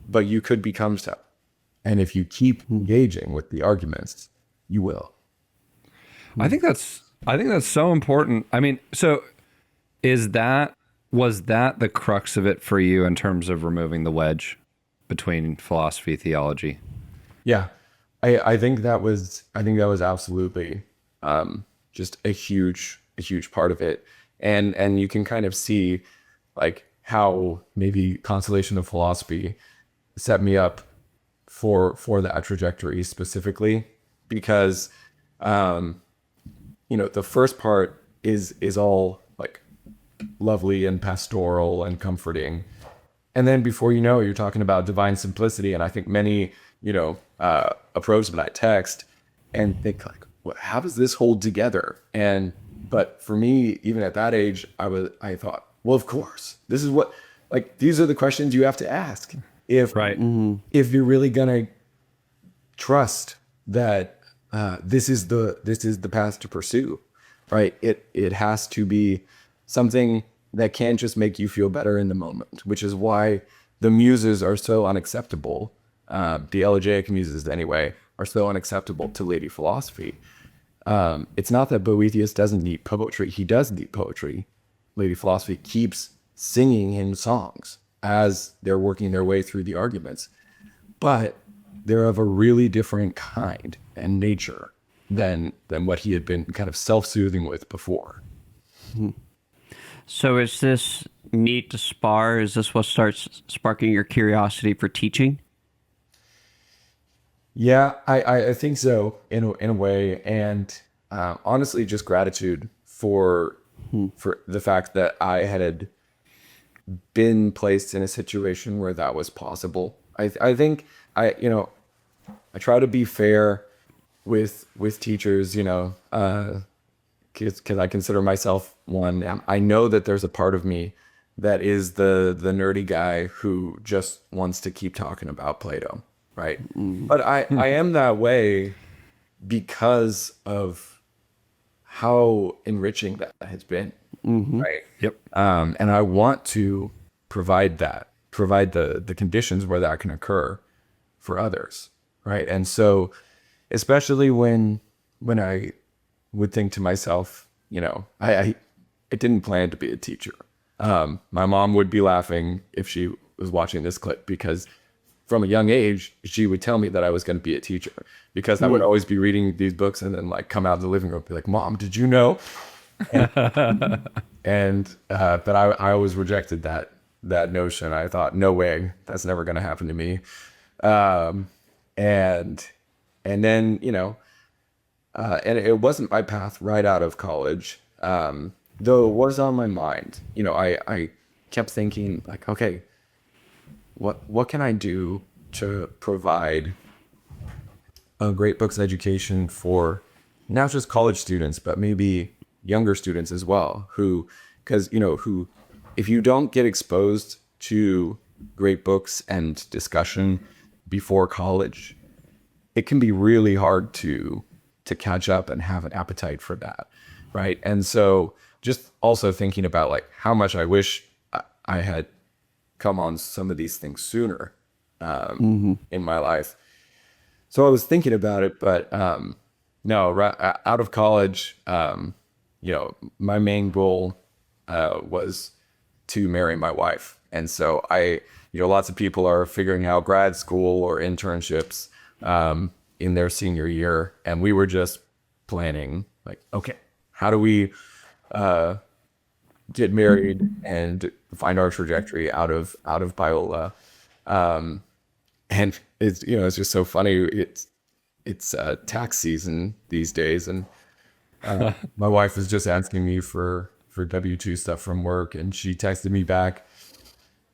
But you could become sound. And if you keep engaging with the arguments, you will. I think that's so important. I mean, so was that the crux of it for you in terms of removing the wedge between philosophy and theology? Yeah. I think that was absolutely just a huge part of it. And you can kind of see like how maybe Constellation of Philosophy set me up for that trajectory specifically, because the first part is all like lovely and pastoral and comforting, and then before you know it, you're talking about divine simplicity. And I think many approach that text and think like, well, how does this hold together? But for me, even at that age, I thought, well, of course, this is what, like, these are the questions you have to ask if you're really gonna trust that this is the path to pursue, right? It has to be something that can't just make you feel better in the moment, which is why the muses are so unacceptable. The elegiac muses, anyway, are so unacceptable to lady philosophy. It's not that Boethius doesn't need poetry. He does need poetry. Lady philosophy keeps singing him songs as they're working their way through the arguments. But they're of a really different kind and nature than what he had been kind of self-soothing with before. So is this need to spar? Is this what starts sparking your curiosity for teaching? Yeah, I think so in a way, and honestly, just gratitude for the fact that I had been placed in a situation where that was possible. I think I try to be fair with teachers, because I consider myself one. I know that there's a part of me that is the nerdy guy who just wants to keep talking about Plato. Right. But I am that way because of how enriching that has been. Right. Yep. And I want to provide the conditions where that can occur for others. Right. And so, especially when I would think to myself, I didn't plan to be a teacher. My mom would be laughing if she was watching this clip, because from a young age, she would tell me that I was going to be a teacher, because I would always be reading these books and then like come out of the living room and be like, Mom, did you know? But I always rejected that notion. I thought, no way, that's never going to happen to me. And then, and it wasn't my path right out of college. Though it was on my mind, I kept thinking like, okay, what can I do to provide a great books education for not just college students, but maybe younger students as well, who if you don't get exposed to great books and discussion before college, it can be really hard to catch up and have an appetite for that, right? And so just also thinking about like how much I wish I had come on some of these things sooner in my life. So I was thinking about it, but no, right out of college, my main goal was to marry my wife. And so lots of people are figuring out grad school or internships in their senior year. And we were just planning like, okay, how do we get married and find our trajectory out of Biola. And it's just so funny. It's tax season these days. And my wife was just asking me for W-2 stuff from work. And she texted me back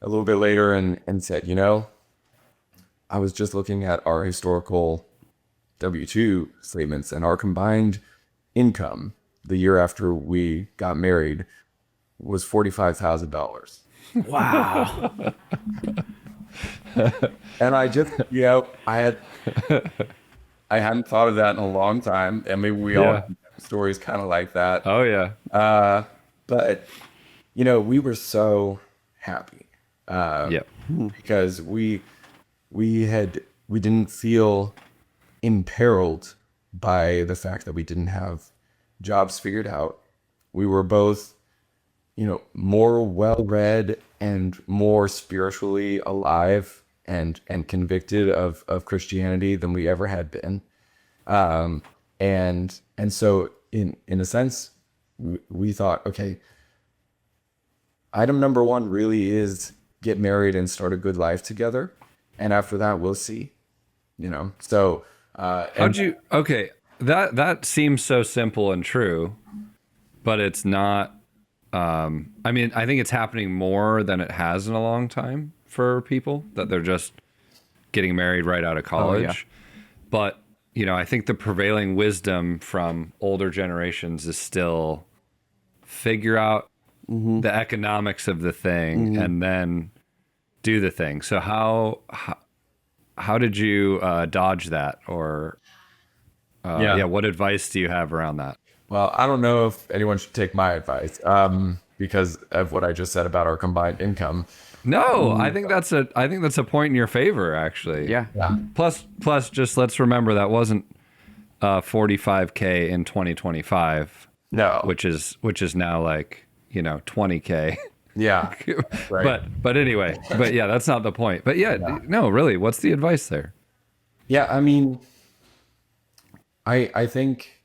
a little bit later and said, I was just looking at our historical W-2 statements, and our combined income the year after we got married was $45,000. Wow. And I just, I hadn't thought of that in a long time. I mean, we all have stories kind of like that. Oh yeah. But, we were so happy Yep. because we didn't feel imperiled by the fact that we didn't have jobs figured out. We were both, more well-read and more spiritually alive and convicted of Christianity than we ever had been. And so in a sense, we thought, okay, item number one really is get married and start a good life together. And after that, we'll see, so, okay, that seems so simple and true, but it's not. I mean, I think it's happening more than it has in a long time for people, that they're just getting married right out of college. But, I think the prevailing wisdom from older generations is still figure out the economics of the thing and then do the thing. So how did you dodge that? Or what advice do you have around that? Well, I don't know if anyone should take my advice because of what I just said about our combined income. No, I think that's a point in your favor, actually. Yeah. Plus, just let's remember that wasn't 45K in 2025. No, which is now like 20K. Yeah, right. But anyway, that's not the point. But no, really, what's the advice there? Yeah, I mean, I think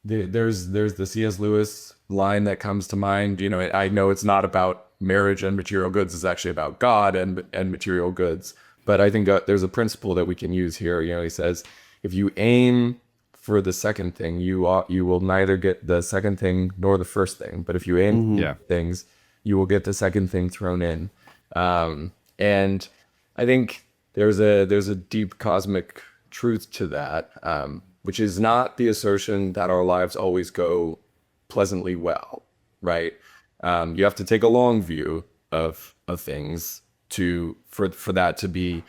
there's the C.S. Lewis line that comes to mind. I know it's not about marriage and material goods; it's actually about God and material goods. But I think there's a principle that we can use here. He says, if you aim for the second thing, you will neither get the second thing nor the first thing. But if you aim for things, you will get the second thing thrown in. And I think there's a deep cosmic truth to that, which is not the assertion that our lives always go pleasantly well, right? You have to take a long view of things for that to be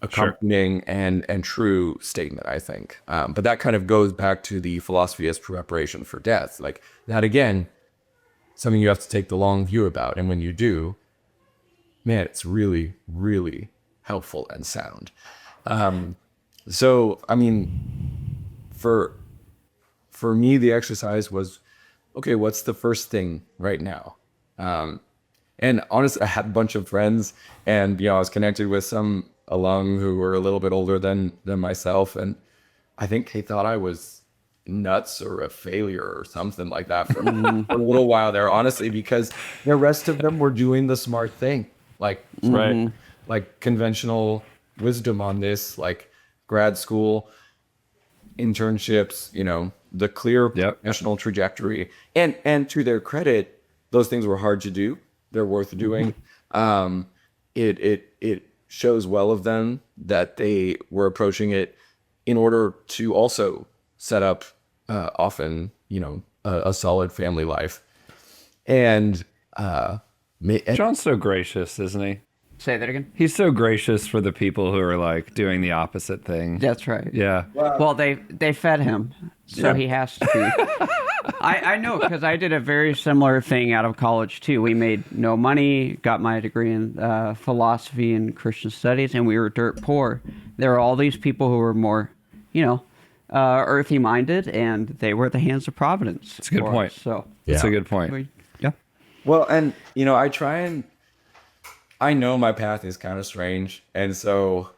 accompanying and true statement, I think. But that kind of goes back to the philosophy as preparation for death. Like that again, something you have to take the long view about. And when you do, man, it's really, really helpful and sound. So, I mean, for me, the exercise was, okay, what's the first thing right now? And honestly, I had a bunch of friends and, I was connected with some alum who were a little bit older than myself. And I think they thought I was nuts or a failure or something like that for a little while there, honestly, because the rest of them were doing the smart thing, like conventional wisdom on this, like grad school, internships, the clear professional trajectory. And to their credit, those things were hard to do. They're worth doing. It shows well of them that they were approaching it in order to also set up often, a solid family life. And John's so gracious, isn't he? Say that again. He's so gracious for the people who are like doing the opposite thing. That's right. Yeah. Well, they fed him, so he has to be. I know, because I did a very similar thing out of college too. We made no money, got my degree in philosophy and Christian studies, and we were dirt poor. There were all these people who were more, earthy minded, and they were at the hands of Providence. That's a good point. So that's a good point. Yeah. Well, and I know my path is kind of strange, and so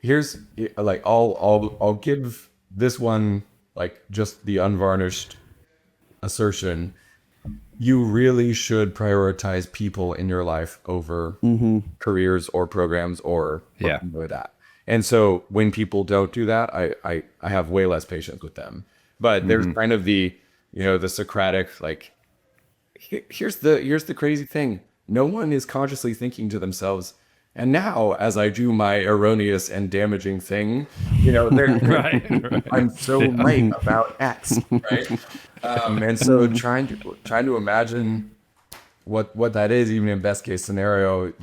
here's like I'll give this one like just the unvarnished assertion. You really should prioritize people in your life over careers or programs or something like that. And so when people don't do that, I have way less patience with them. But there's kind of the the Socratic like here's the crazy thing. No one is consciously thinking to themselves, And now, as I do my erroneous and damaging thing, Right. I'm so right about X, right? And so trying to imagine what that is, even in best case scenario,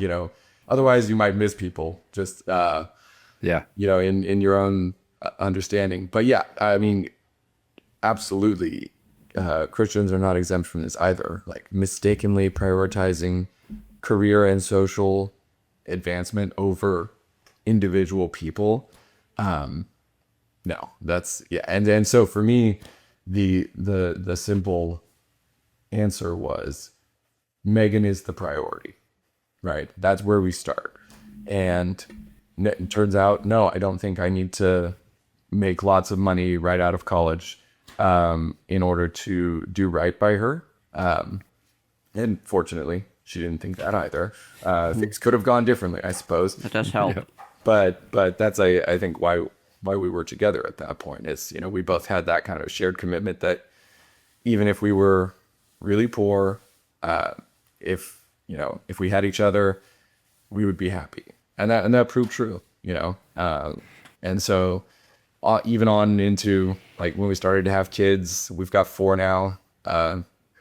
otherwise you might miss people just, Yeah. in your own understanding. But yeah, I mean, absolutely, Christians are not exempt from this either. Like mistakenly prioritizing career and social advancement over individual people. No, that's yeah. And so for me, the simple answer was Megan is the priority, right? That's where we start. And it turns out, no, I don't think I need to make lots of money right out of college in order to do right by her. And fortunately, she didn't think that either. Things could have gone differently, I suppose. That does help. Yeah. But that's I think why we were together at that point is, we both had that kind of shared commitment that even if we were really poor, if we had each other, we would be happy. And that proved true, and so even on into like when we started to have kids, we've got 4 now,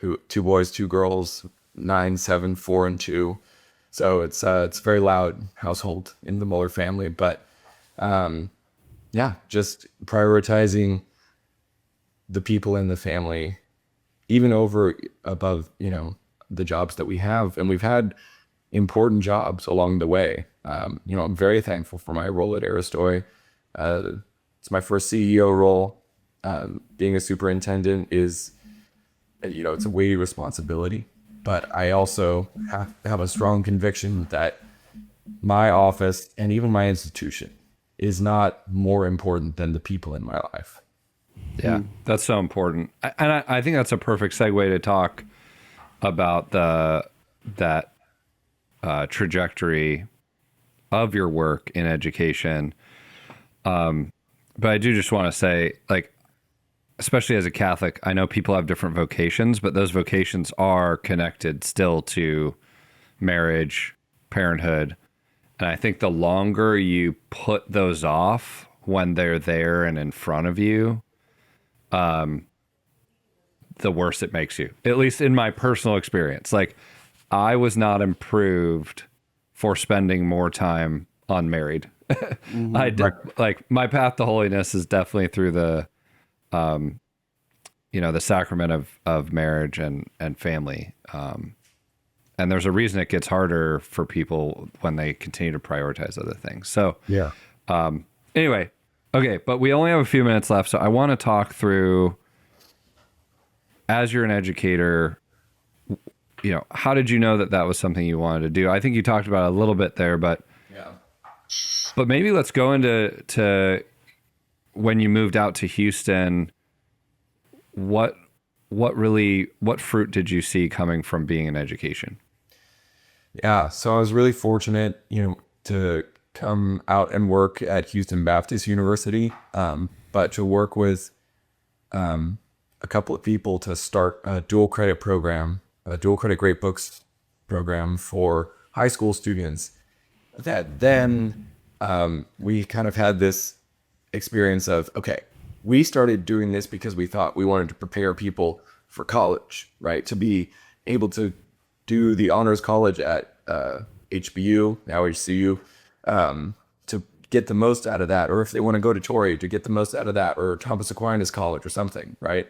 2 boys, 2 girls, 9, 7, 4, and 2. So it's a very loud household in the Mueller family, but yeah, just prioritizing the people in the family, even above, the jobs that we have. And we've had important jobs along the way. I'm very thankful for my role at Aristoy. It's my first CEO role. Being a superintendent is, it's a weighty responsibility, but I also have a strong conviction that my office and even my institution is not more important than the people in my life. Yeah, that's so important. And I think that's a perfect segue to talk about that trajectory of your work in education. But I do just want to say, like, especially as a Catholic, I know people have different vocations, but those vocations are connected still to marriage, parenthood. And I think the longer you put those off when they're there and in front of you, the worse it makes you, at least in my personal experience. Like, I was not improved for spending more time unmarried. Like, my path to holiness is definitely through the the sacrament of marriage and family. And there's a reason it gets harder for people when they continue to prioritize other things. So Yeah. Anyway, okay, but we only have a few minutes left, so I want to talk through, as you're an educator, how did you know that was something you wanted to do? I think you talked about it a little bit there, but maybe let's go into when you moved out to Houston. What fruit did you see coming from being in education? Yeah, so I was really fortunate, to come out and work at Houston Baptist University, but to work with a couple of people to start a dual credit program, a dual credit great books program for high school students. That then we kind of had this experience of, okay, we started doing this because we thought we wanted to prepare people for college, right? To be able to do the honors college at HBU, now HCU, to get the most out of that, or if they want to go to Torrey, to get the most out of that, or Thomas Aquinas College or something, right?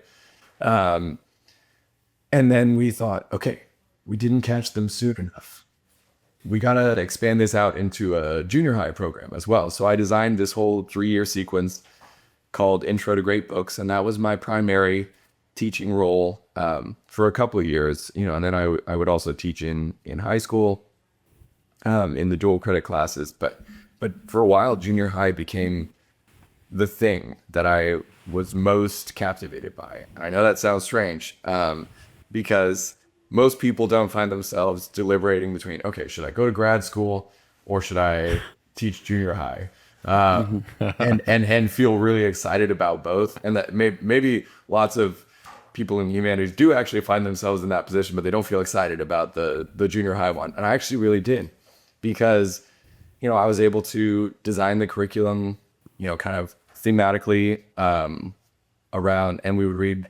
And then we thought, okay, we didn't catch them soon enough. We got to expand this out into a junior high program as well. So I designed this whole 3-year sequence called Intro to Great Books, and that was my primary teaching role for a couple of years, and then I would also teach in high school in the dual credit classes, but for a while junior high became the thing that I was most captivated by. I know that sounds strange, because most people don't find themselves deliberating between, okay, should I go to grad school or should I teach junior high? And feel really excited about both. And that maybe lots of people in humanities do actually find themselves in that position, but they don't feel excited about the junior high one. And I actually really did, because I was able to design the curriculum, kind of thematically around, and we would read,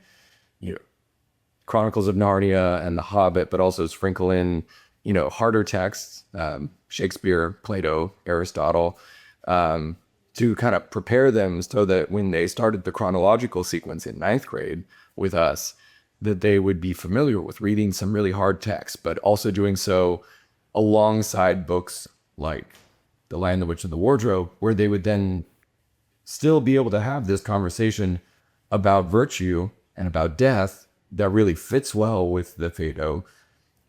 Chronicles of Narnia and The Hobbit, but also sprinkle in, harder texts, Shakespeare, Plato, Aristotle, to kind of prepare them so that when they started the chronological sequence in ninth grade with us, that they would be familiar with reading some really hard texts, but also doing so alongside books like The Lion, the Witch, and the Wardrobe, where they would then still be able to have this conversation about virtue and about death that really fits well with the Phaedo,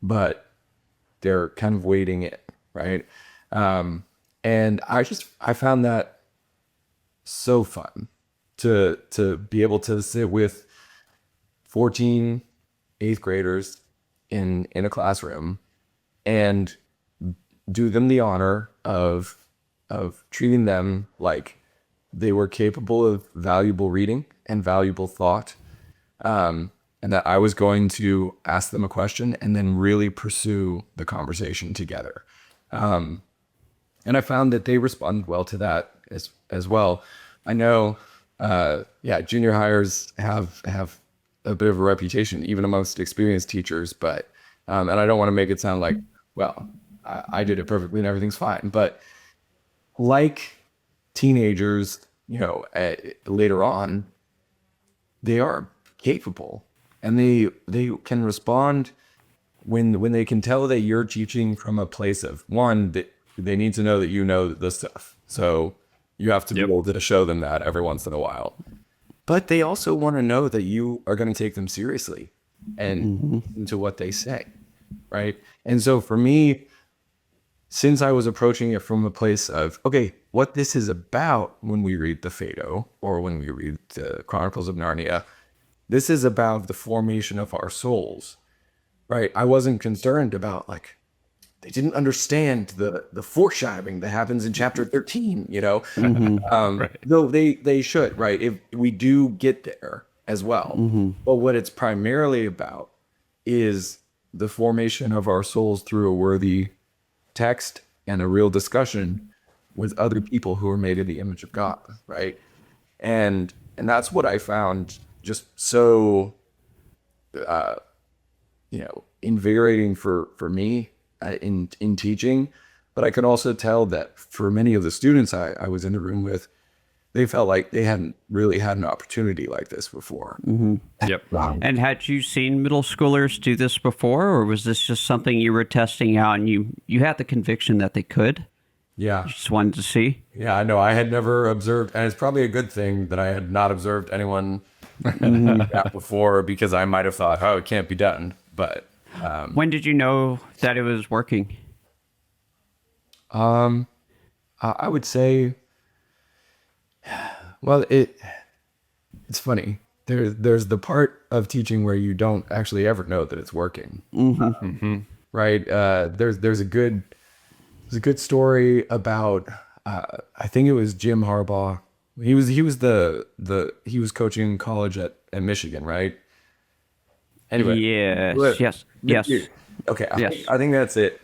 but they're kind of waiting it, right? And I found that so fun to be able to sit with 14 eighth graders in a classroom and do them the honor of treating them like they were capable of valuable reading and valuable thought, and that I was going to ask them a question and then really pursue the conversation together. And I found that they responded well to that as well. I know, junior hires have a bit of a reputation, even amongst experienced teachers, but, and I don't want to make it sound like, well, I did it perfectly and everything's fine. But like teenagers, later on, they are capable and they can respond when they can tell that you're teaching from a place of, one, that they need to know that you know the stuff. So you have to be able to show them that every once in a while. But they also want to know that you are going to take them seriously and into what they say, right? And so for me, since I was approaching it from a place of, okay, what this is about when we read the Phaedo or when we read the Chronicles of Narnia, this is about the formation of our souls, right? I wasn't concerned about they didn't understand the foreshadowing that happens in chapter 13, right. Though they should, right? If we do get there as well. But what it's primarily about is the formation of our souls through a worthy text and a real discussion with other people who are made in the image of God, right? And that's what I found just so, invigorating for me in teaching. But I could also tell that for many of the students I was in the room with, they felt like they hadn't really had an opportunity like this before. Yep. And had you seen middle schoolers do this before, or was this just something you were testing out and you had the conviction that they could? Yeah. You just wanted to see? Yeah, I know. I had never observed, and it's probably a good thing that I had not observed anyone do that before, because I might have thought, oh, it can't be done. But when did you know that it was working? I would say, well, it's funny. There's the part of teaching where you don't actually ever know that it's working. Right? There's a good story about I think it was Jim Harbaugh. He was coaching college at Michigan, right? Anyway. Yes. Okay. Yes. I think that's it.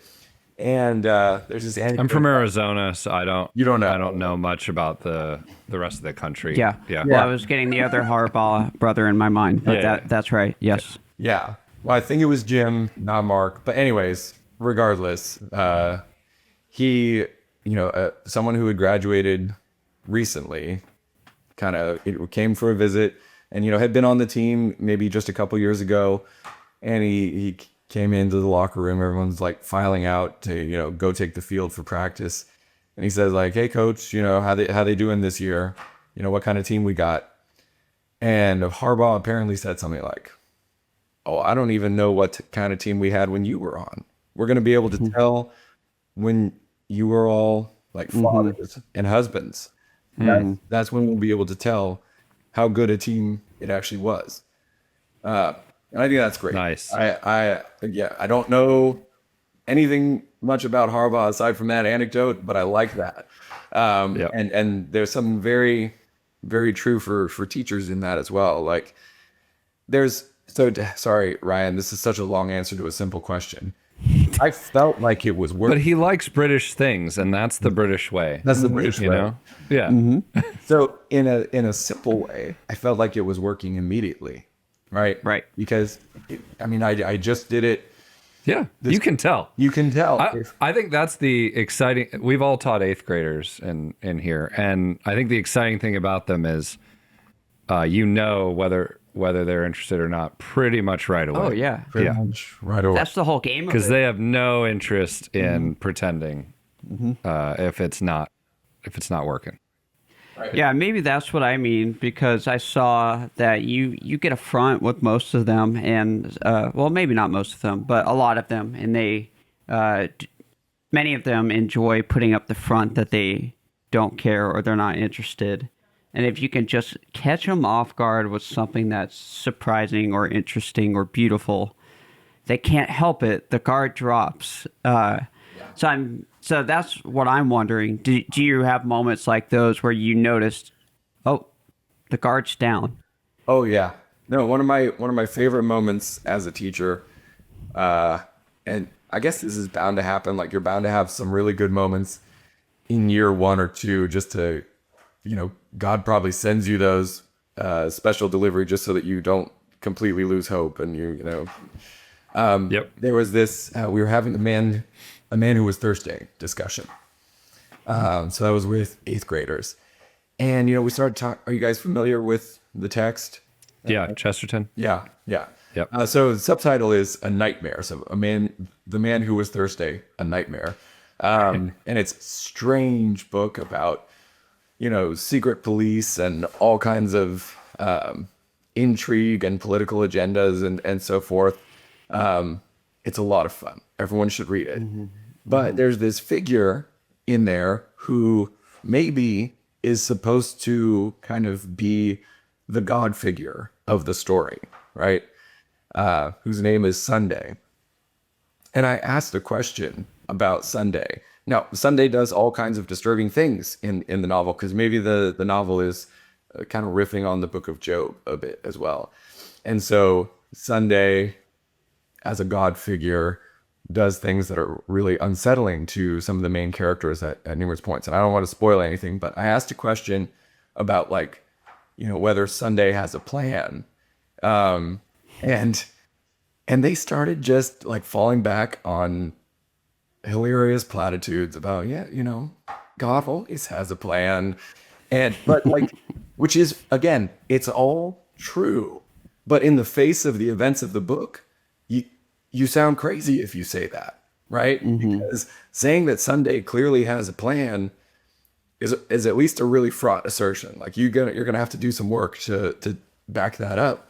And there's this anecdote. I'm from Arizona, so I don't know much about the rest of the country. Yeah. Well, I was getting the other Harbaugh brother in my mind, but that's right. Yes. Yeah. Well, I think it was Jim, not Mark. But anyways, regardless, he, someone who had graduated recently, kind of came for a visit, and had been on the team maybe just a couple years ago, and he came into the locker room. Everyone's filing out to go take the field for practice, and he says hey coach, how they doing this year? What kind of team we got? And Harbaugh apparently said something like, oh, I don't even know what kind of team we had when you were on. We're going to be able to tell when you were all fathers and husbands. That's when we'll be able to tell how good a team it actually was. And I think that's great. Nice. I don't know anything much about Harbaugh aside from that anecdote, but I like that. And there's something very, very true for teachers in that as well. Sorry, Ryan, this is such a long answer to a simple question. I felt like it was But working. he likes British things, and that's the British way. That's the British you way. know? Yeah. So in a simple way, I felt like it was working immediately, right? Right. Because I just did it. Yeah. You can tell. You can tell. I think that's the exciting. We've all taught eighth graders in here, and I think the exciting thing about them is, whether they're interested or not, pretty much right away. Oh yeah. Pretty much right away. That's the whole game. Because they have no interest in pretending if it's not working. Yeah, maybe that's what I mean, because I saw that you get a front with most of them, and well, maybe not most of them, but a lot of them, and they many of them enjoy putting up the front that they don't care or they're not interested. And if you can just catch them off guard with something that's surprising or interesting or beautiful, they can't help it. The guard drops. So that's what I'm wondering. Do you have moments like those where you noticed, oh, the guard's down? Oh yeah. No, one of my favorite moments as a teacher, and I guess this is bound to happen. Like, you're bound to have some really good moments in year 1 or 2, just to, God probably sends you those special delivery just so that you don't completely lose hope. And Yep. there was this. We were having a man who was thirsty discussion. So that was with 8th graders, and we started talking. Are you guys familiar with the text? Yeah, Chesterton. Yeah. Yep. So the subtitle is A Nightmare. So the man who was thirsty, a nightmare. And it's a strange book about, secret police and all kinds of intrigue and political agendas and so forth. It's a lot of fun. Everyone should read it. But there's this figure in there who maybe is supposed to kind of be the God figure of the story, right? Whose name is Sunday. And I asked a question about Sunday. Now, Sunday does all kinds of disturbing things in the novel, because maybe the novel is kind of riffing on the book of Job a bit as well. And so Sunday, as a God figure, does things that are really unsettling to some of the main characters at numerous points. And I don't want to spoil anything, but I asked a question about, whether Sunday has a plan. And they started just falling back on hilarious platitudes about, God always has a plan. But which is, again, it's all true. But in the face of the events of the book, you sound crazy if you say that, right? Because saying that Sunday clearly has a plan is at least a really fraught assertion. Like, you're gonna have to do some work to back that up.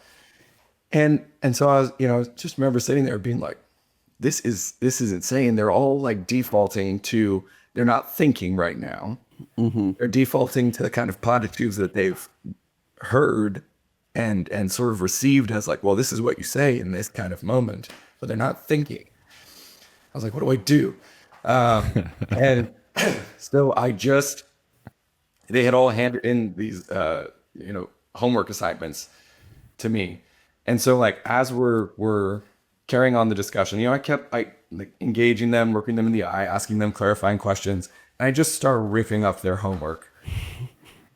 And so I was, just remember sitting there being like, this is insane. They're all defaulting to, they're not thinking right now. They're defaulting to the kind of platitudes that they've heard and sort of received as well, this is what you say in this kind of moment, but they're not thinking. I was like, what do I do? And so they had all handed in these, homework assignments to me. And so as we're carrying on the discussion, I kept engaging them, looking them in the eye, asking them clarifying questions. And I just started ripping up their homework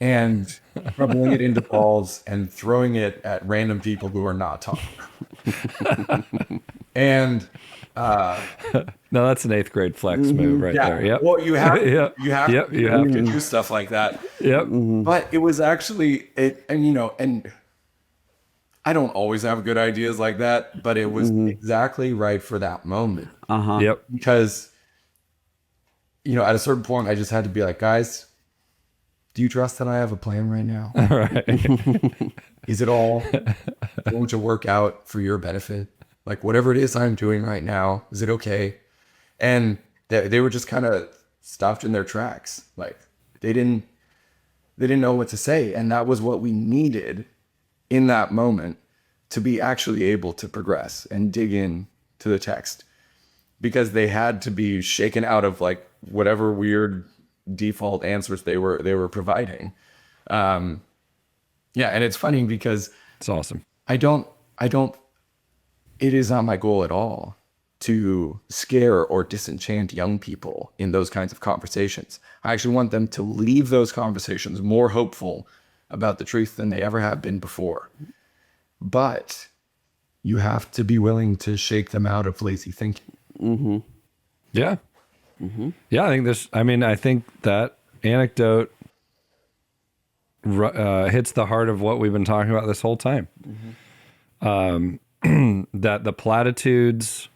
and rubbing it into balls and throwing it at random people who are not talking. And no, that's an 8th grade flex move right there. Yep. Well, you have you have to do stuff like that. Yep. But it was actually and I don't always have good ideas like that, but it was exactly right for that moment. Yep. Because at a certain point, I just had to be like, guys, do you trust that I have a plan right now? All right. Is it all going to work out for your benefit? Whatever it is I'm doing right now, is it okay? And they were just kind of stopped in their tracks. They didn't know what to say. And that was what we needed in that moment to be actually able to progress and dig in to the text, because they had to be shaken out of whatever weird default answers they were providing. And it's funny because it's awesome. it is not my goal at all to scare or disenchant young people in those kinds of conversations. I actually want them to leave those conversations more hopeful about the truth than they ever have been before. But you have to be willing to shake them out of lazy thinking. Mm-hmm. Yeah. Yeah, I think that anecdote hits the heart of what we've been talking about this whole time. That the platitudes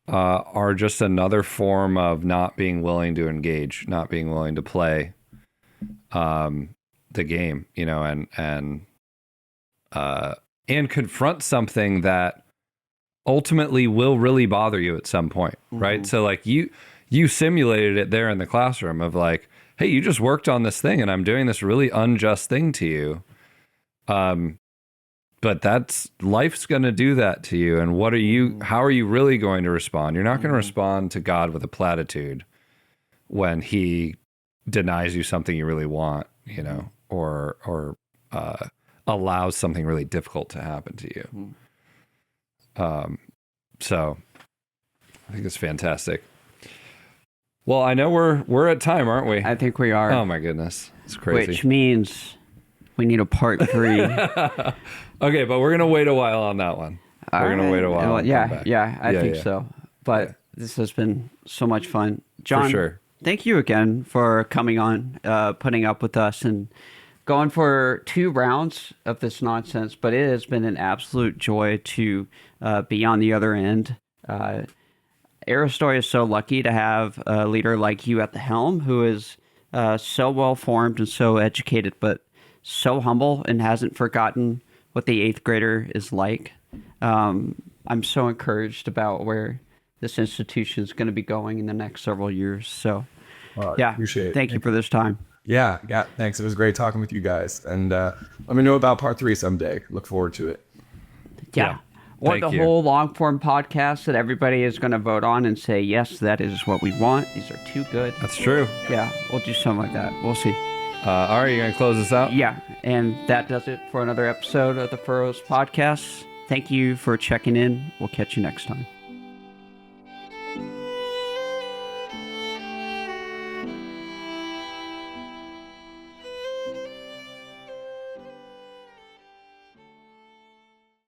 are just another form of not being willing to engage, not being willing to play the game, and confront something that ultimately will really bother you at some point, right? So like you simulated it there in the classroom of like, hey, you just worked on this thing and I'm doing this really unjust thing to you. But life's going to do that to you. And how are you really going to respond? You're not going to respond to God with a platitude when he denies you something you really want, or allows something really difficult to happen to you. So I think it's fantastic. Well, I know we're at time, aren't we? I think we are. Oh my goodness. It's crazy. Which means we need a part 3. Okay, but we're going to wait a while on that one. We're going to wait a while. Well, yeah, I think so. But this has been so much fun. John, for sure. Thank you again for coming on, putting up with us and going for 2 rounds of this nonsense. But it has been an absolute joy to be on the other end. Aristotle is so lucky to have a leader like you at the helm who is so well-formed and so educated, but so humble and hasn't forgotten what the 8th grader is like. I'm so encouraged about where this institution is going to be going in the next several years. So, appreciate it. Thank you for this time. Yeah, thanks. It was great talking with you guys. And let me know about part 3 someday. Look forward to it. Yeah. Or the whole long-form podcast that everybody is going to vote on and say, yes, that is what we want. These are too good. That's true. Yeah, we'll do something like that. We'll see. All right, you going to close this out? Yeah, and that does it for another episode of the Furrows podcast. Thank you for checking in. We'll catch you next time.